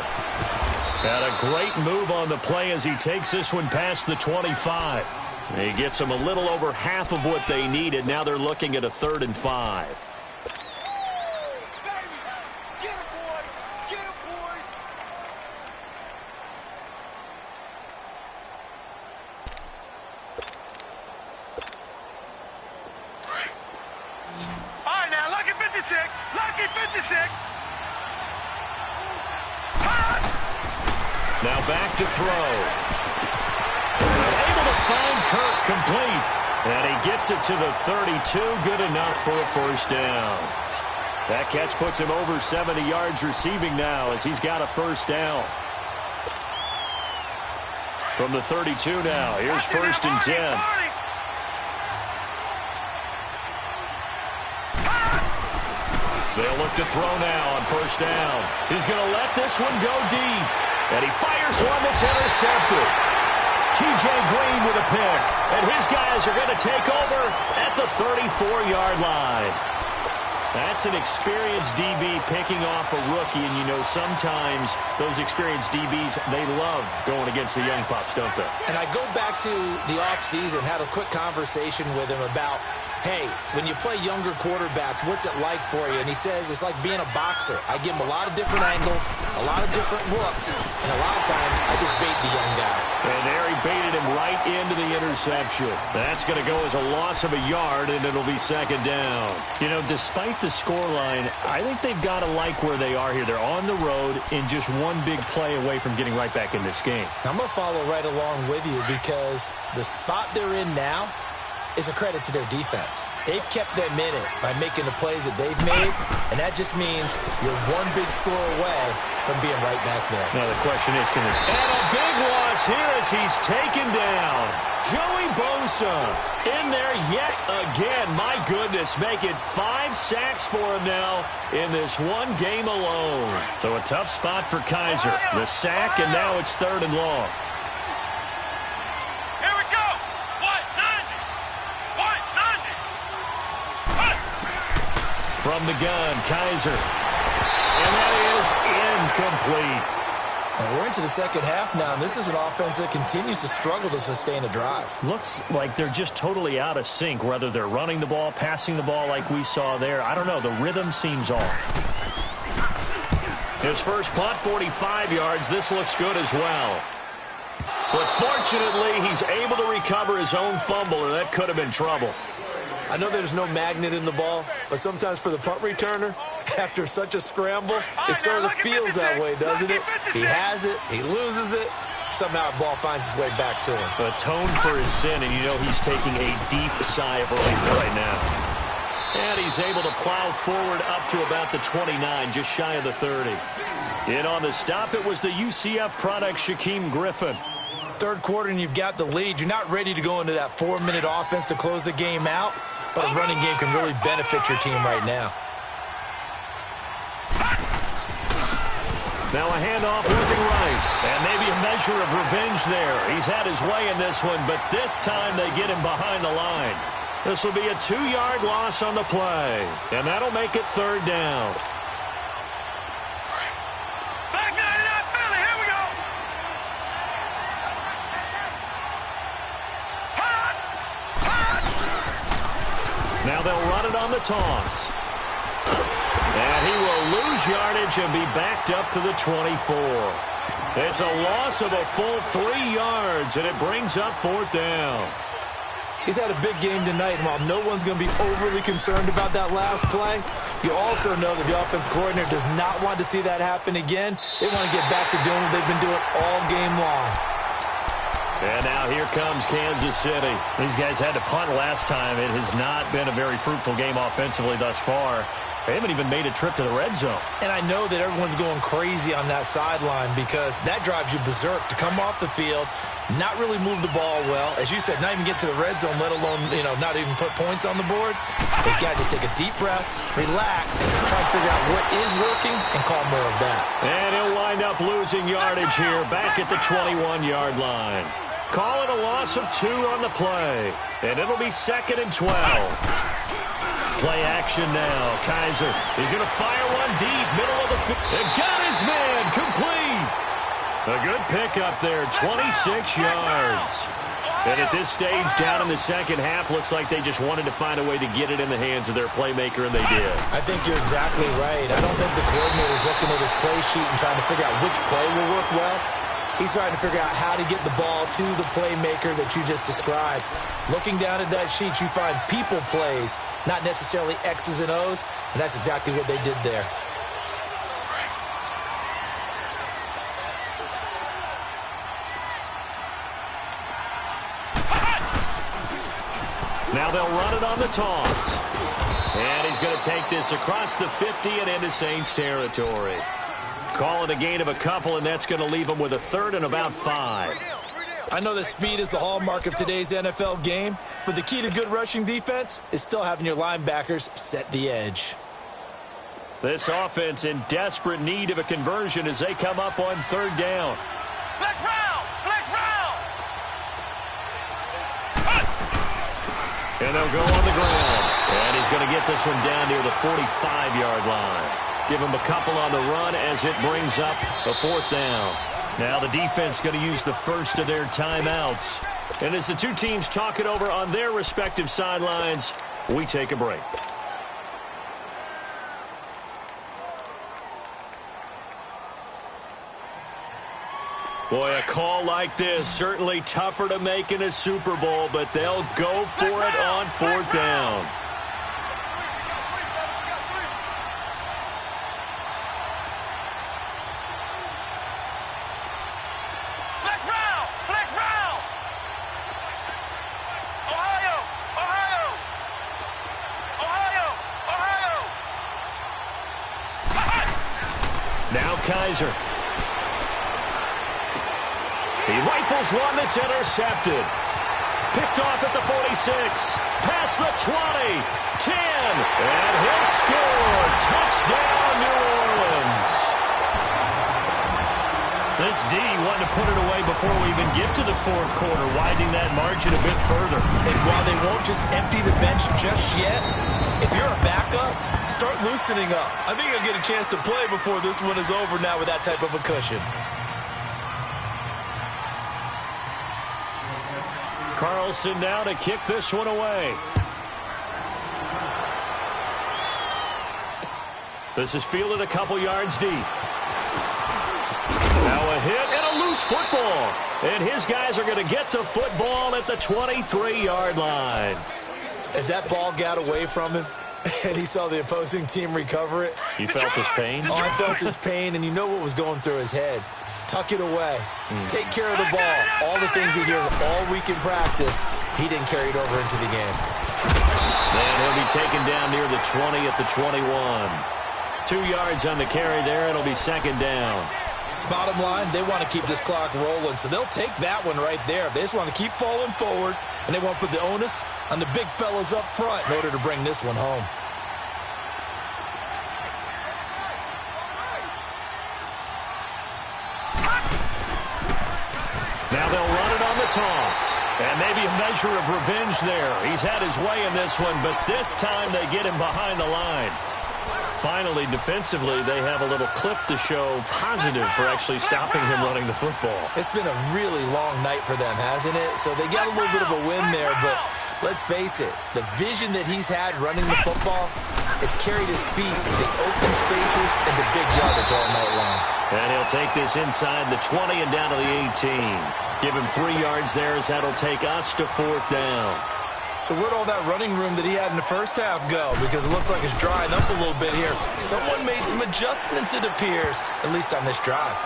Got a great move on the play as he takes this one past the 25. He gets them a little over half of what they needed. Now they're looking at a 3rd and 5. Now back to throw. Able to find Kirk complete. And he gets it to the 32. Good enough for a first down. That catch puts him over 70 yards receiving now as he's got a first down. From the 32 now. Here's 1st and 10. They'll look to throw now on first down. He's going to let this one go deep. And he fires one that's intercepted. T.J. Green with a pick. And his guys are going to take over at the 34-yard line. That's an experienced DB picking off a rookie. And, you know, sometimes those experienced DBs, they love going against the young pups, don't they? And I go back to the offseason, had a quick conversation with him about, hey, when you play younger quarterbacks, what's it like for you? And he says it's like being a boxer. I give him a lot of different angles, a lot of different looks, and a lot of times I just bait the young guy. And there he baited him right into the interception. That's going to go as a loss of a yard, and it'll be 2nd down. You know, despite the scoreline, I think they've got to like where they are here. They're on the road and just one big play away from getting right back in this game. I'm going to follow right along with you because the spot they're in now is a credit to their defense. They've kept them in it by making the plays that they've made, and that just means you're one big score away from being right back there. Now the question is, can they... And a big loss here as he's taken down. Joey Bosa in there yet again. My goodness, make it 5 sacks for him now in this one game alone. So a tough spot for Kaiser. The sack, and now it's 3rd and long. From the gun, Kaiser. And that is incomplete. And we're into the second half now, and this is an offense that continues to struggle to sustain a drive. Looks like they're just totally out of sync, whether they're running the ball, passing the ball like we saw there. I don't know. The rhythm seems off. His first punt, 45 yards. This looks good as well. But fortunately, he's able to recover his own fumble, or that could have been trouble. I know there's no magnet in the ball, but sometimes for the punt returner, after such a scramble, it sort of feels that way, doesn't it? He has it, he loses it, somehow the ball finds its way back to him. Atoned for his sin, and you know he's taking a deep sigh of relief right now. And he's able to plow forward up to about the 29, just shy of the 30. In on the stop, it was the UCF product, Shaquem Griffin. Third quarter and you've got the lead. You're not ready to go into that 4-minute offense to close the game out. but a running game can really benefit your team right now. Now a handoff working right, and maybe a measure of revenge there. He's had his way in this one, but this time they get him behind the line. This will be a 2-yard loss on the play, and that'll make it 3rd down. Now they'll run it on the toss. And he will lose yardage and be backed up to the 24. It's a loss of a full 3 yards, and it brings up 4th down. He's had a big game tonight, and while no one's going to be overly concerned about that last play, you also know that the offense coordinator does not want to see that happen again. They want to get back to doing what they've been doing all game long. And now here comes Kansas City. These guys had to punt last time. It has not been a very fruitful game offensively thus far. They haven't even made a trip to the red zone. And I know that everyone's going crazy on that sideline because that drives you berserk to come off the field, not really move the ball well. As you said, not even get to the red zone, let alone, not even put points on the board. They've got to just take a deep breath, relax, try to figure out what is working, and call more of that. And he'll wind up losing yardage here back at the 21-yard line. Call it a loss of 2 on the play, and it'll be 2nd and 12. Play action now. Kaiser is going to fire one deep, middle of the field. And got his man complete. A good pickup there, 26 yards. And at this stage, down in the second half, looks like they just wanted to find a way to get it in the hands of their playmaker, and they did. I think you're exactly right. I don't think the coordinator's looking at his play sheet and trying to figure out which play will work well. He's trying to figure out how to get the ball to the playmaker that you just described. Looking down at that sheet, you find people plays, not necessarily X's and O's, and that's exactly what they did there. Now they'll run it on the toss. And he's going to take this across the 50 and into Saints territory. Call it a gain of a couple, and that's going to leave them with a 3rd and about 5. I know that speed is the hallmark of today's NFL game, but the key to good rushing defense is still having your linebackers set the edge. This offense in desperate need of a conversion as they come up on 3rd down. Flex round! Flex round! And they'll go on the ground. And he's going to get this one down near the 45-yard line. Give him a couple on the run as it brings up a 4th down. Now the defense going to use the first of their timeouts. And as the two teams talk it over on their respective sidelines, we take a break. Boy, a call like this, certainly tougher to make in a Super Bowl, but they'll go for it on 4th down. Now Kaiser. He rifles one that's intercepted. Picked off at the 46. Past the 20. 10. And he'll score. Touchdown, New Orleans. This D wanted to put it away before we even get to the 4th quarter, widening that margin a bit further. And while they won't just empty the bench just yet, if you're a backup, start loosening up. I think you'll get a chance to play before this one is over now with that type of a cushion. Carlson now to kick this one away. This is fielded a couple yards deep. Now a hit and a loose football. And his guys are going to get the football at the 23-yard line. As that ball got away from him and he saw the opposing team recover it. You felt his pain? Oh, I felt his pain, and you know what was going through his head. Tuck it away. Take care of the ball. All the things he hears all week in practice, he didn't carry it over into the game. And he'll be taken down near the 20 at the 21. 2 yards on the carry there. It'll be 2nd down. Bottom line, they want to keep this clock rolling, so they'll take that one right there. They just want to keep falling forward, and they want to put the onus on the big fellas up front in order to bring this one home. Now they'll run it on the toss. And maybe a measure of revenge there. He's had his way in this one, but this time they get him behind the line. Finally, defensively, they have a little clip to show positive for actually stopping him running the football. It's been a really long night for them, hasn't it? So they got a little bit of a win there, but let's face it, the vision that he's had running the football has carried his feet to the open spaces and the big yardage all night long. And he'll take this inside the 20 and down to the 18. Give him 3 yards there as that'll take us to 4th down. So where'd all that running room that he had in the first half go? Because it looks like it's drying up a little bit here. Someone made some adjustments, it appears, at least on this drive.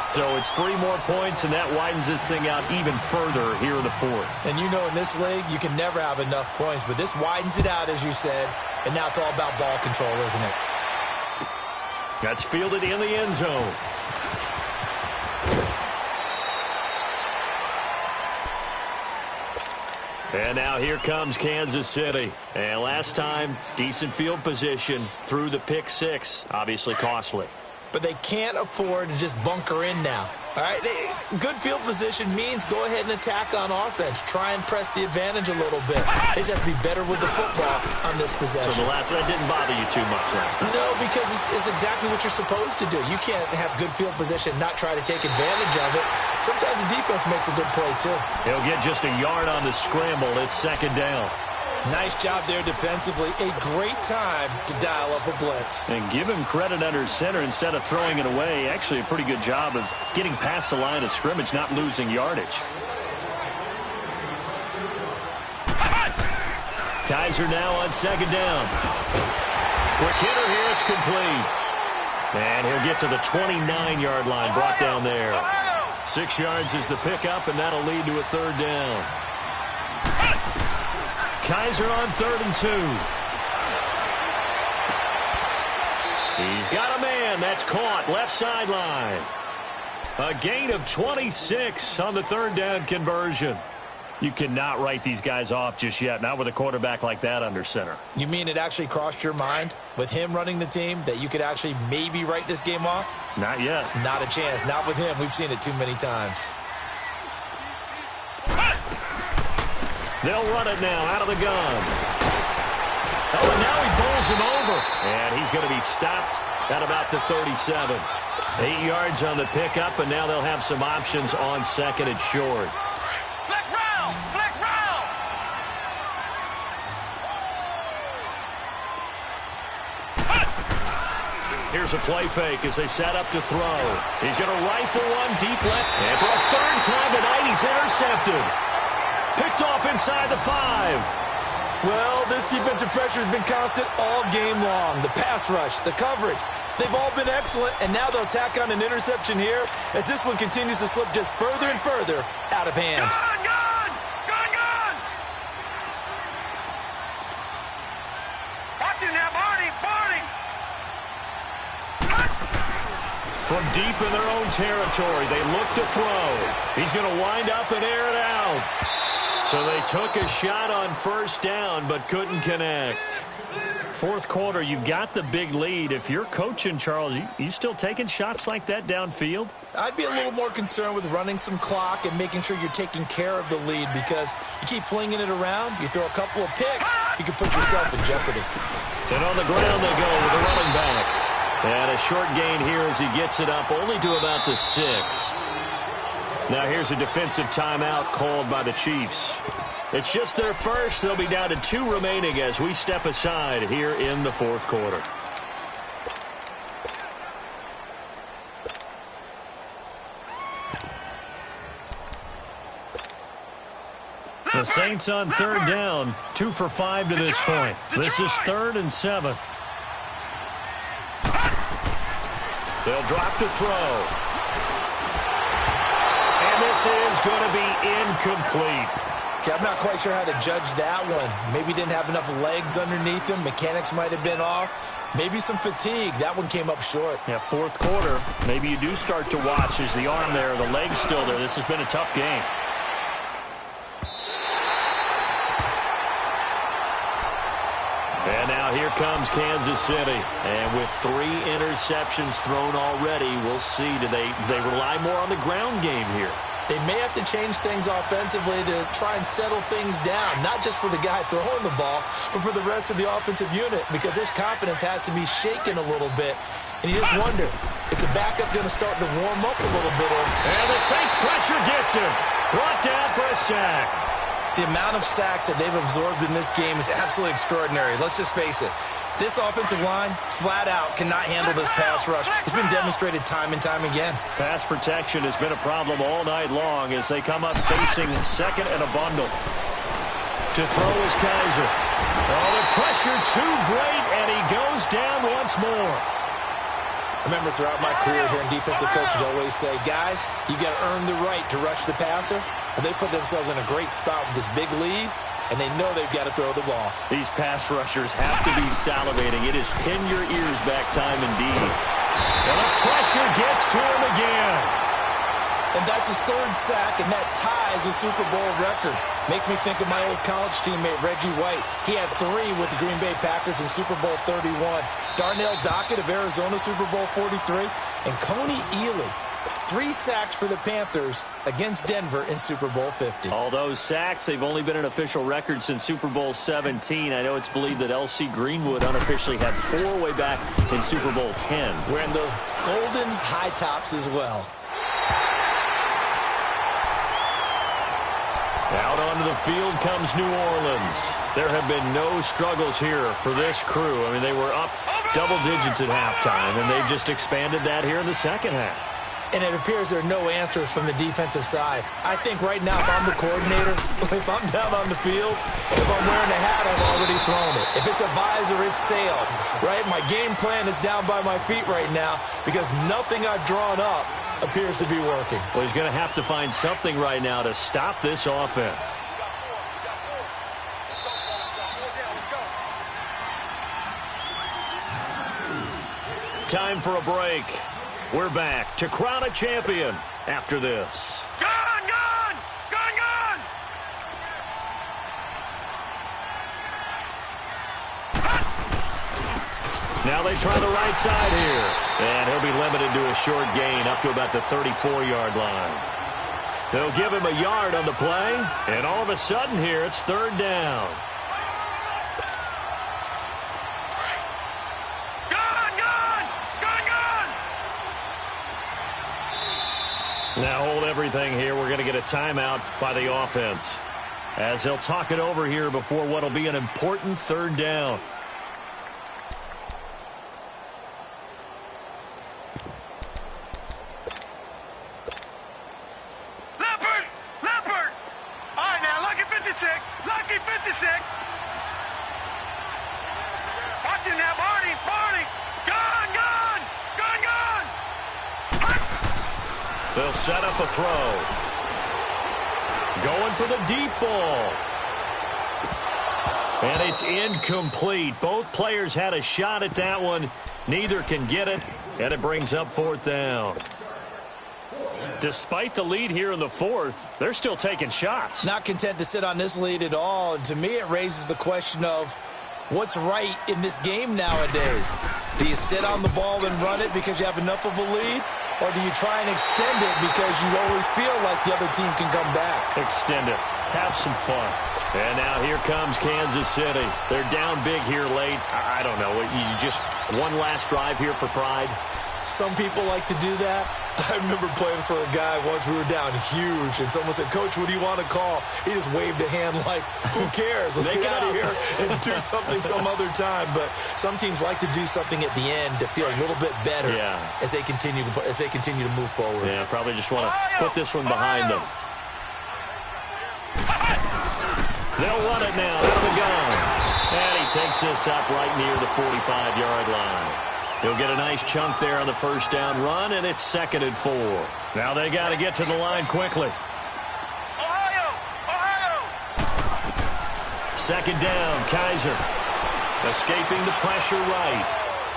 So it's 3 more points, and that widens this thing out even further here in the 4th. And you know in this league, you can never have enough points, but this widens it out, as you said, and now it's all about ball control, isn't it? That's fielded in the end zone. And now here comes Kansas City. And last time, decent field position through the pick 6. Obviously costly. But they can't afford to just bunker in now. All right, good field position means go ahead and attack on offense. Try and press the advantage a little bit. They just have to be better with the football on this possession. So the last one didn't bother you too much last time? No, because it's exactly what you're supposed to do. You can't have good field position and not try to take advantage of it. Sometimes the defense makes a good play, too. He'll get just a yard on the scramble. It's 2nd down. Nice job there defensively. A great time to dial up a blitz. And give him credit under center instead of throwing it away. Actually a pretty good job of getting past the line of scrimmage, not losing yardage. Kaiser now on 2nd down. Quick hitter here. It's complete. And he'll get to the 29-yard line, brought down there. 6 yards is the pickup, and that'll lead to a 3rd down. Kaiser on 3rd and 2. He's got a man. That's caught. Left sideline. A gain of 26 on the 3rd down conversion. You cannot write these guys off just yet, not with a quarterback like that under center. You mean it actually crossed your mind with him running the team that you could actually maybe write this game off? Not yet. Not a chance. Not with him. We've seen it too many times. They'll run it now out of the gun. Oh, and now he bowls him over. And he's going to be stopped at about the 37. 8 yards on the pickup, and now they'll have some options on 2nd and short. Flex round! Flex round! Here's a play fake as they set up to throw. He's going to rifle one deep left. And for a 3rd time tonight, he's intercepted. Picked off inside the 5. Well, this defensive pressure has been constant all game long. The pass rush, the coverage, they've all been excellent, and now they'll tack on an interception here as this one continues to slip just further and further out of hand. Gun! Watch it now, Barney! From deep in their own territory, they look to throw. He's going to wind up and air it out. So they took a shot on 1st down, but couldn't connect. 4th quarter, you've got the big lead. If you're coaching, Charles, you still taking shots like that downfield? I'd be a little more concerned with running some clock and making sure you're taking care of the lead, because you keep flinging it around, you throw a couple of picks, you can put yourself in jeopardy. And on the ground they go with the running back. And a short gain here as he gets it up only to about the 6. Now here's a defensive timeout called by the Chiefs. It's just their first. They'll be down to 2 remaining as we step aside here in the 4th quarter. The Saints on 3rd down, 2 for 5 to this point. This is 3rd and 7. They'll drop to throw. And this is going to be incomplete. Okay, I'm not quite sure how to judge that one. Maybe didn't have enough legs underneath him. Mechanics might have been off. Maybe some fatigue. That one came up short. Yeah, fourth quarter. Maybe you do start to watch. Is the arm there, the leg's still there. This has been a tough game. And now here comes Kansas City. And with 3 interceptions thrown already, we'll see. Do they rely more on the ground game here? They may have to change things offensively to try and settle things down, not just for the guy throwing the ball, but for the rest of the offensive unit, because their confidence has to be shaken a little bit. And you just wonder, is the backup going to start to warm up a little bit? And the Saints pressure gets him. Brought down for a sack. The amount of sacks that they've absorbed in this game is absolutely extraordinary. Let's just face it. This offensive line, flat out, cannot handle this pass rush. It's been demonstrated time and time again. Pass protection has been a problem all night long as they come up facing second and a bundle. To throw is Kaiser. Oh, the pressure too great, and he goes down once more. I remember throughout my career here in defensive coaches always say, guys, you got to earn the right to rush the passer. Well, they put themselves in a great spot with this big lead, and they know they've got to throw the ball. These pass rushers have to be salivating. It is pin your ears back time indeed. And the pressure gets to him again. And that's his 3rd sack, and that ties a Super Bowl record. Makes me think of my old college teammate, Reggie White. He had 3 with the Green Bay Packers in Super Bowl 31. Darnell Dockett of Arizona, Super Bowl 43. And Coney Ealy, 3 sacks for the Panthers against Denver in Super Bowl 50. All those sacks, they've only been an official record since Super Bowl 17. I know it's believed that L.C. Greenwood unofficially had 4 way back in Super Bowl 10. Wearing those golden high tops as well. Out onto the field comes New Orleans. There have been no struggles here for this crew. I mean, they were up double digits at halftime, and they've just expanded that here in the second half. And it appears there are no answers from the defensive side. I think right now, if I'm the coordinator, if I'm down on the field, if I'm wearing a hat, I've already thrown it. If it's a visor, it's sail, right? My game plan is down by my feet right now because nothing I've drawn up appears to be working. Well, he's going to have to find something right now to stop this offense. Time for a break. We're back to crown a champion after this. Gone, gone! Gone, gone! Now they try the right side here. And he'll be limited to a short gain up to about the 34-yard line. They'll give him a yard on the play. And all of a sudden here, it's 3rd down. Now hold everything here. We're going to get a timeout by the offense as they'll talk it over here before what will be an important 3rd down. Leopard! Leopard! All right, now, lucky 56. Lucky 56. Watch it now, Barney. Barney. Gone, gone. Gone, gone. They'll set up a throw. Going for the deep ball. And it's incomplete. Both players had a shot at that one. Neither can get it, and it brings up 4th down. Despite the lead here in the 4th, they're still taking shots. Not content to sit on this lead at all. And to me, it raises the question of what's right in this game nowadays. Do you sit on the ball and run it because you have enough of a lead? Or do you try and extend it because you always feel like the other team can come back? Extend it. Have some fun. And now here comes Kansas City. They're down big here late. I don't know. You just one last drive here for pride? Some people like to do that. I remember playing for a guy once. We were down huge, and someone said, "Coach, what do you want to call?" He just waved a hand like, "Who cares? Let's get out of here and do something some other time." But some teams like to do something at the end to feel a little bit better as they continue to move forward. Yeah, probably just want to put this one behind them. They'll run it now out of the gun, and he takes this up right near the 45-yard line. He'll get a nice chunk there on the 1st down run, and it's 2nd and 4. Now they got to get to the line quickly. Ohio! Ohio! 2nd down, Kaiser. Escaping the pressure right.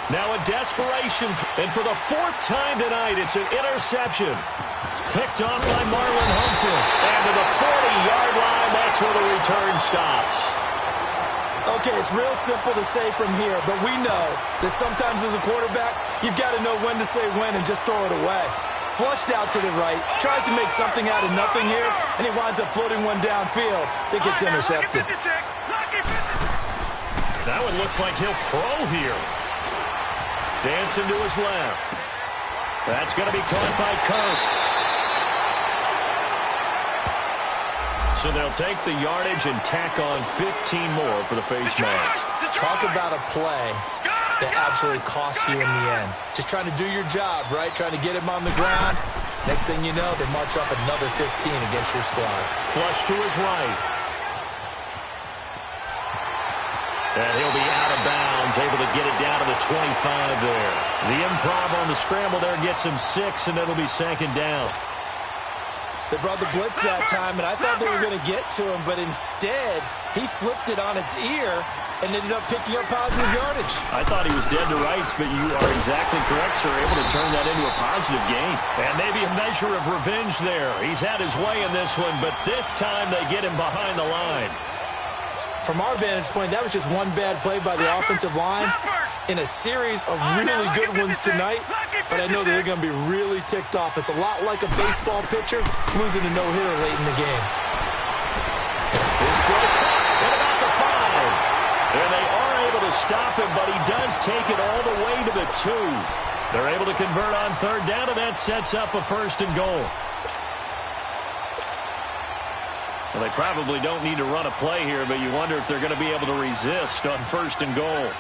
Now a desperation, and for the fourth time tonight, it's an interception. Picked off by Marlon Humphrey. And to the 40-yard line, that's where the return stops. Okay, it's real simple to say from here, but we know that sometimes as a quarterback, you've got to know when to say when and just throw it away. Flushed out to the right, tries to make something out of nothing here, and he winds up floating one downfield that gets intercepted. That one looks like he'll throw here. Dancing to his left. That's going to be caught by Kirk. So they'll take the yardage and tack on 15 more for the face mask. Talk about a play that absolutely costs you in the end. Just trying to do your job, right? Trying to get him on the ground. Next thing you know, they march up another 15 against your squad. Flush to his right. And he'll be out of bounds, able to get it down to the 25 there. The improv on the scramble there gets him 6, and it'll be second down. They brought the blitz that time, and I thought they were going to get to him, but instead, he flipped it on its ear and ended up picking up positive yardage. I thought he was dead to rights, but you are exactly correct, sir. Able to turn that into a positive gain. And maybe a measure of revenge there. He's had his way in this one, but this time they get him behind the line. From our vantage point, that was just one bad play by the offensive line in a series of really good ones tonight, but I know that they're going to be really ticked off. It's a lot like a baseball pitcher losing a no-hitter late in the game. His throw at about the 5. And they are able to stop him, but he does take it all the way to the 2. They're able to convert on third down, and that sets up a first and goal. Well, they probably don't need to run a play here, but you wonder if they're going to be able to resist on first and goal.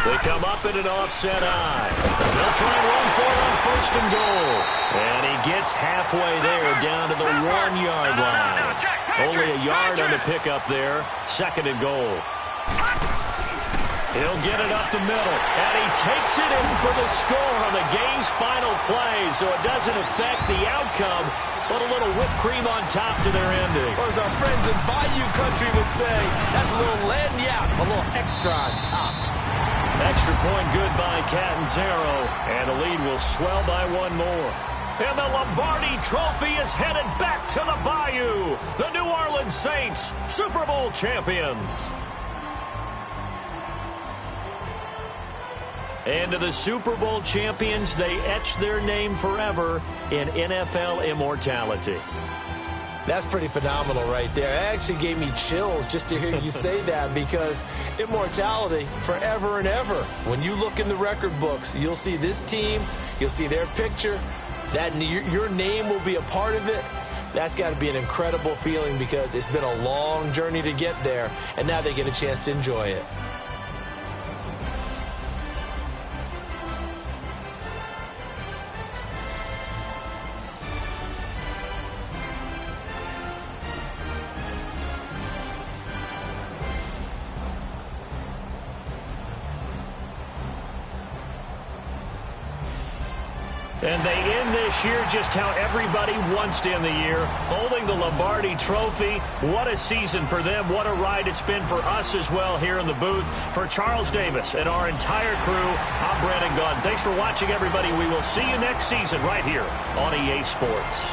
They come up in an offset eye. They'll try and run for it on first and goal. And he gets halfway there down to the 1-yard line. Only a yard on the pickup there. Second and goal. He'll get it up the middle. And he takes it in for the score on the game's final play, so it doesn't affect the outcome, but a little whipped cream on top to their ending. Or as our friends in Bayou Country would say, that's a little lagniappe, a little extra on top. Extra point good by Catanzaro, and the lead will swell by one more. And the Lombardi Trophy is headed back to the Bayou. The New Orleans Saints, Super Bowl champions. And to the Super Bowl champions, they etch their name forever in NFL immortality. That's pretty phenomenal right there. It actually gave me chills just to hear you say that, because immortality forever and ever. When you look in the record books, you'll see this team, you'll see their picture, that your name will be a part of it. That's got to be an incredible feeling, because it's been a long journey to get there, and now they get a chance to enjoy it. And they end this year just how everybody wants to end the year, holding the Lombardi Trophy. What a season for them. What a ride it's been for us as well here in the booth. For Charles Davis and our entire crew, I'm Brandon Gunn. Thanks for watching, everybody. We will see you next season right here on EA Sports.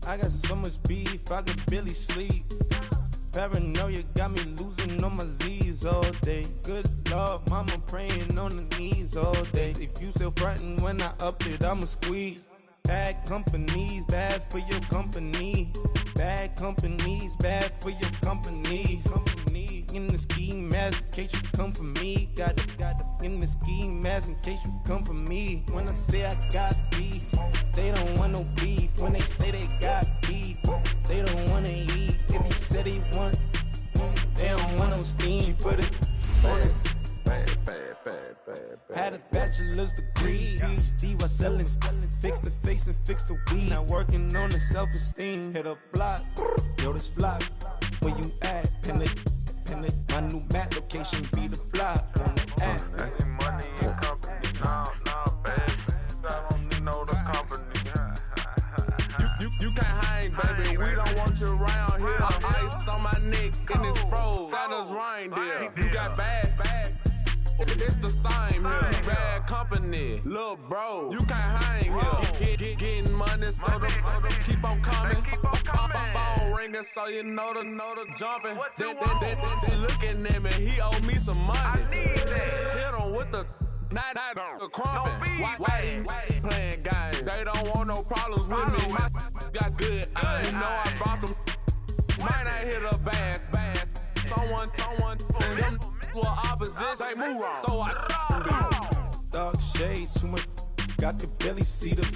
I got so much beef, I could barely sleep. Paranoia got me losing on my Z's all day. Good Lord, mama praying on the knees all day. If you still frontin' when I up it, I'ma squeeze. Bad companies, bad for your company. Bad companies, bad for your company. In the ski mask in case you come for me. Got it in the ski mask in case you come for me. When I say I got beef, they don't want no beef. When they say they got beef, they don't wanna eat. If he said he want, they don't want no steam. She put it on it. Had a bachelor's degree, PhD while selling, fix the face and fix the weed. Now working on the self-esteem. Hit a block, yo this flop. Where you at? Pin it. My new map location be the flop on the app. Any money in company, nah, baby. I don't need no the company. You can't hang, baby. We don't want you around here. Ice on my neck in this froze. Santa's reindeer. You got bad. It's the same here. Bad company, little bro. You can't hang here. Getting money, so the keep on coming. Phone ringing, so you know the jumping. They looking at me. He owe me some money. Hit him with the not the crumping. Whitey playing games. They don't want no problems with me. My got good. I know I brought them. Might not hit a bad. Someone send them. Well, opposition, they move wrong. So I dog shades, too much. Got the belly see them.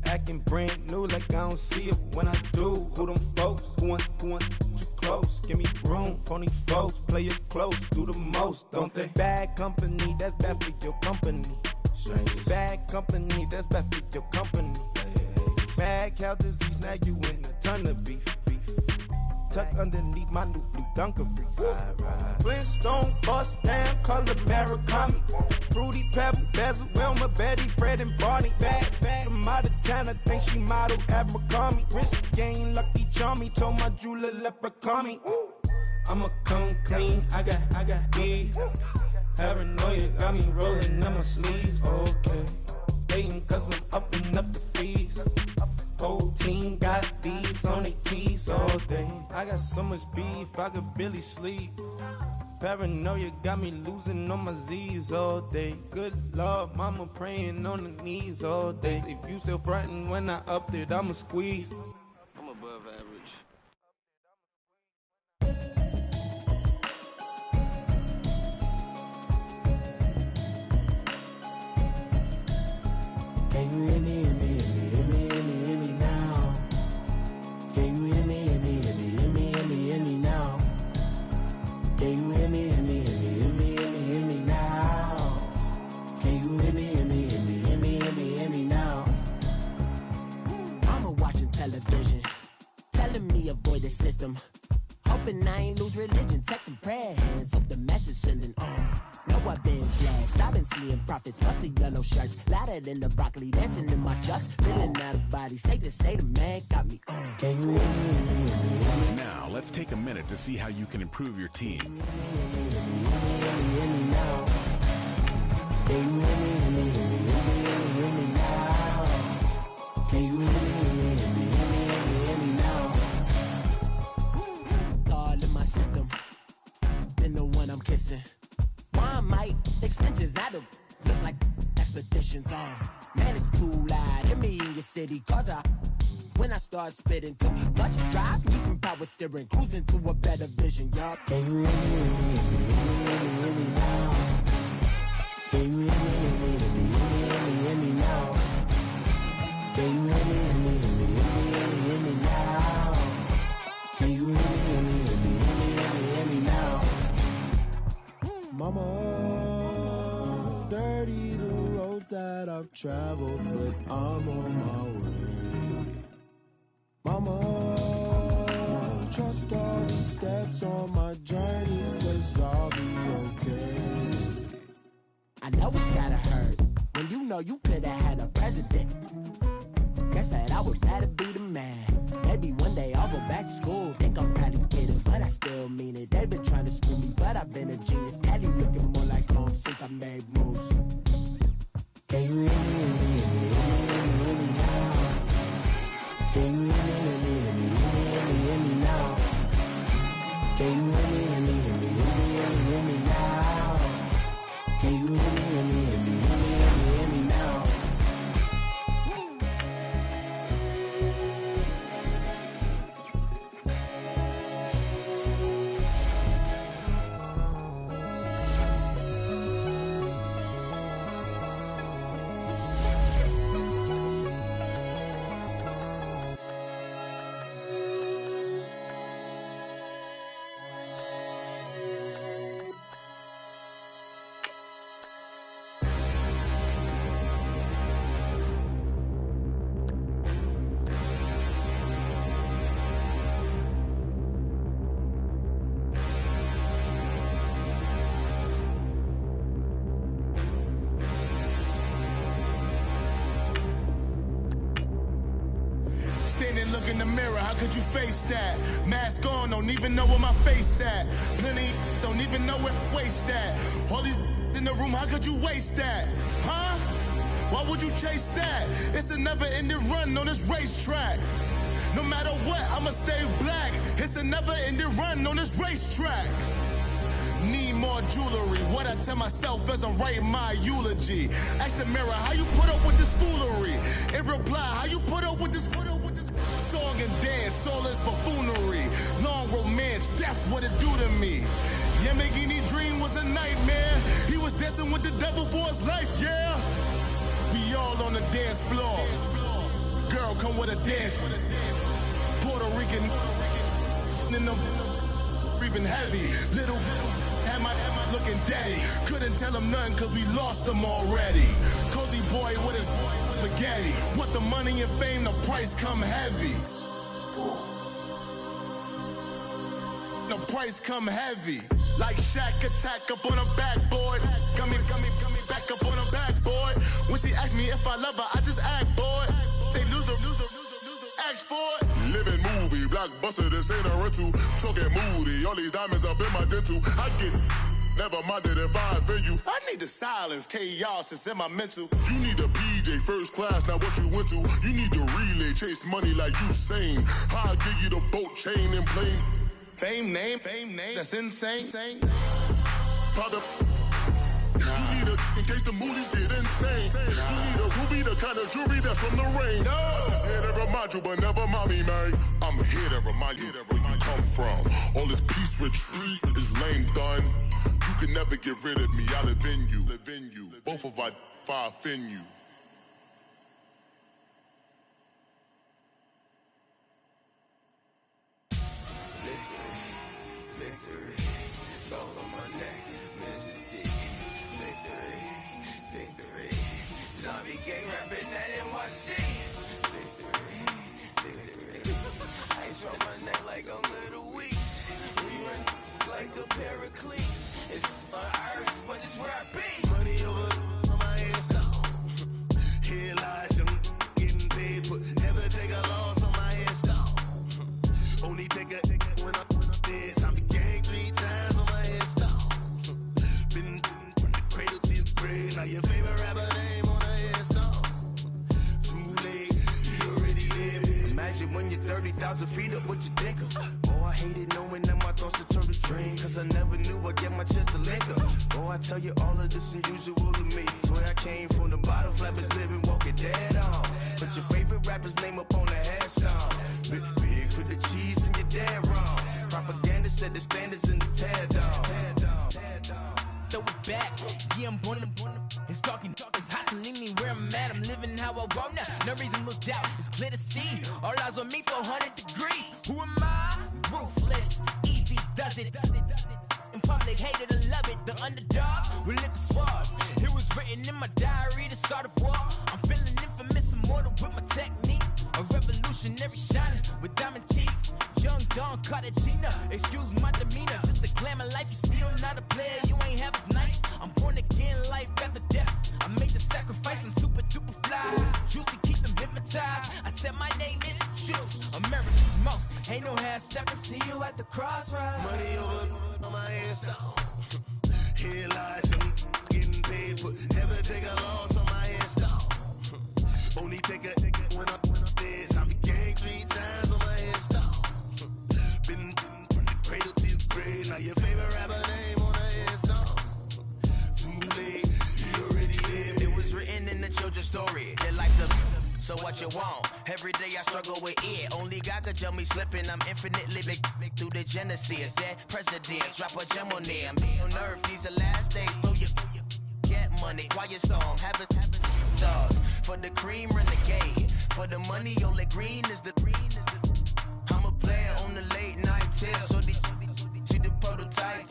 Acting brand new like I don't see it when I do. Who them folks? Who want too close? Give me room. Phony folks, play it close. Do the most, don't they? Bad company, that's bad for your company. Bad company, that's bad for your company. Mad cow disease, now you in a ton of beef. Tuck underneath my new blue Dunkaroos. Flintstone, bust down, color Murakami. Fruity Pebble, Basil, Wilma, Betty, Fred, and Barney. Bad, from out of town, I think she model Abercrombie. Wrist game, Lucky Charmy, told my jeweler leprechaun me. I'ma come clean, I got beef. Paranoia got me rolling on my sleeves, okay. Hating cause I'm upping up the fees. Whole team got these on their tees all day. I got so much beef, I could barely sleep. Paranoia got me losing on my Z's all day. Good Lord, mama praying on the knees all day. If you still frontin' when I up it, I'ma squeeze. I'm above average. Can you hear me? Avoid the system. Hoping I ain't lose religion. Texting prayer hands. Hope the message sending on. Know I've been blessed. I've been seeing prophets. Musty yellow shirts. Louder than the broccoli. Dancing in my chucks. Feeling out of body. Say the man got me on. Can you hear me? Now, let's take a minute to see how you can improve your team. Can you hear me now? Can you hear me now? Can you hear me? System, then the one I'm kissing. One might extensions that'll look like expeditions on. Man, it's too loud. Hear me in your city, cause when I start spitting too much drive, need some power steering, cruising to a better vision, y'all. Can you hear me now? Can you hear me now? Can you hear me now? Can you hear me? Mama, dirty the roads that I've traveled, but I'm on my way. Mama, trust all the steps on my journey, 'cause I'll be okay. I know it's gotta hurt when you know you could've had a president. Guess that I would rather be the man. Maybe one day I'll go back to school. Think I'm probably kidding, but I still mean it. They've been trying to school me, but I've been a genius. Cali looking more like home since I made moves. Can you hear me now? Can Can you hear me now? Can you hear me now? Can you hear me now? Look in the mirror, how could you face that? Mask on, don't even know where my face at. Plenty don't even know where waist at. All these in the room, how could you waste that? Huh? Why would you chase that? It's a never-ending run on this racetrack. No matter what, I'ma stay black. It's a never-ending run on this racetrack. Need more jewelry, what I tell myself as I'm writing my eulogy. Ask the mirror, how you put up with this foolery? In reply, how you put up with this song and dance, all this buffoonery. Long romance, death, what it do to me? Yamagini dream was a nightmare. He was dancing with the devil for his life, yeah. We all on the dance floor. Girl, come with a dance. Puerto Rican in the breathing heavy. Little am I looking daddy. Couldn't tell him nothing cause we lost him already. Cozy boy with his spaghetti. Want the money and fame, the price come heavy. The price come heavy. Like Shaq attack up on a backboard. Gummy, back up on a backboard. When she asked me if I love her, I just act bored. Say loser, ask for it. Living movie, blockbuster, this ain't a rental. Talking moody, all these diamonds up in my dental. I get never minded if I offend you. I need the silence, chaos, it's in my mental. You need a PJ, first class, not what you went to. You need the relay, chase money like you sane. I'll give you the boat, chain, and plane. Fame name, that's insane. Product. You need a, in case the movies get insane. You need a ruby, the kind of jewelry that's from the rain. I'm just here to remind you, but never mind me, man. I'm here to remind you where you come from. All this peace retreat is lame done. You can never get rid of me, I live in you. Both of us, if I offend you. It's on earth, but it's where I be. Money over on my headstone. Here lies young getting paid, but never take a loss on my headstone. Only take a when I'm dead. I be gang 3 times on my headstone. Been from the cradle to the grave. Now your favorite rapper name on a headstone. Too late, you already there. Imagine when you're 30,000 feet up, what you think of? Oh, I hated knowing that my thoughts would turn to dream. Cause I never knew I'd get my chance to link up. Oh, I tell you all of this unusual to me. Swear I came from the bottom, flappers living, walking dead on. But your favorite rapper's name up on the headstone. Big for the cheese and you're dead wrong. Propaganda set the standards in the tear down. Throw it back, yeah, I'm born it's talking, it's hustling me where I'm at. I'm living how I want now. No reason to doubt, it's clear to see. All eyes on me for 100 degrees. Who am I? Ruthless, easy, does it. In public, hated or love it. The underdogs with liquor swabs. It was written in my diary to start a war. I'm feeling infamous, immortal with my technique. A revolutionary shining with diamond teeth. Young Don Cartagena, excuse my demeanor. Just the glamour life, you still not a player. You ain't half as nice. I'm born again, life after death. I made the sacrifice and super duper fly. Juicy, keep them hypnotized. I said my name is Juice, America's most. Ain't no half stepping. See you at the crossroads. Money over on my headstone. Here lies some getting paid, but never take a loss on my headstone. Only take a when I'm dead. I be gang 3 times on my headstone. Been from the cradle to the grave. Now your favorite rapper name on the headstone. Too late, he already dead. It was written in the children's story. Their life's a so what you want? Every day I struggle with it. Only God could tell me slipping. I'm infinitely big through the genesis. Dead presidents, drop a gem on them. On earth, these the last days. Throw your get money, quiet storm. Have it dogs. For the cream, renegade. For the money, only green is the I'm a player on the late night tips. So they see the prototype.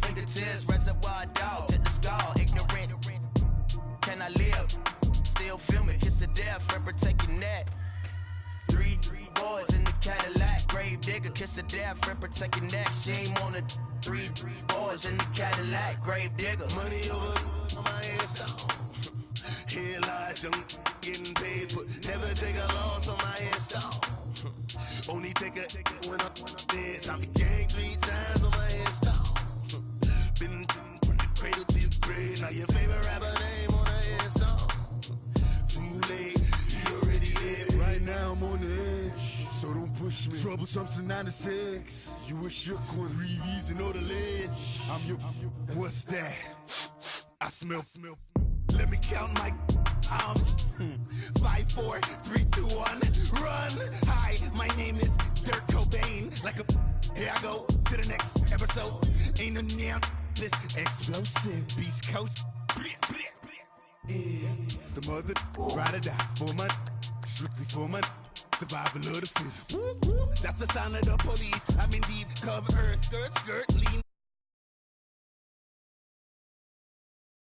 Fingertips, reservoir dog. Check the skull, ignorant. Can I live? Still film it, kiss to death, for protecting that. Three boys in the Cadillac, grave digger, kiss to death, for protecting that. Shame on the three boys in the Cadillac, grave digger. Money over on my headstone. Here lies young, getting paid, but never take a loss on my headstone. Only take a when I'm dead. Time to gang 3 times on my headstone. Been from the cradle to the grave. Now your favorite rapper name on the headstone. Too late, he already dead. Right now I'm on the edge, so don't push me. Troublesome since 96. You a shook one, breeze and know the ledge. I'm your, what's that? I smell. Let me count my 5, 4, 3, 2, 1, run. Hi, my name is Dirk Cobain. Like a, here I go to the next episode. Ain't no damn this explosive Beast Coast. Yeah. The mother ride or die for my strictly for my survival of the fittest. That's the sound of the police. I'm in deep cover earth, skirt, lean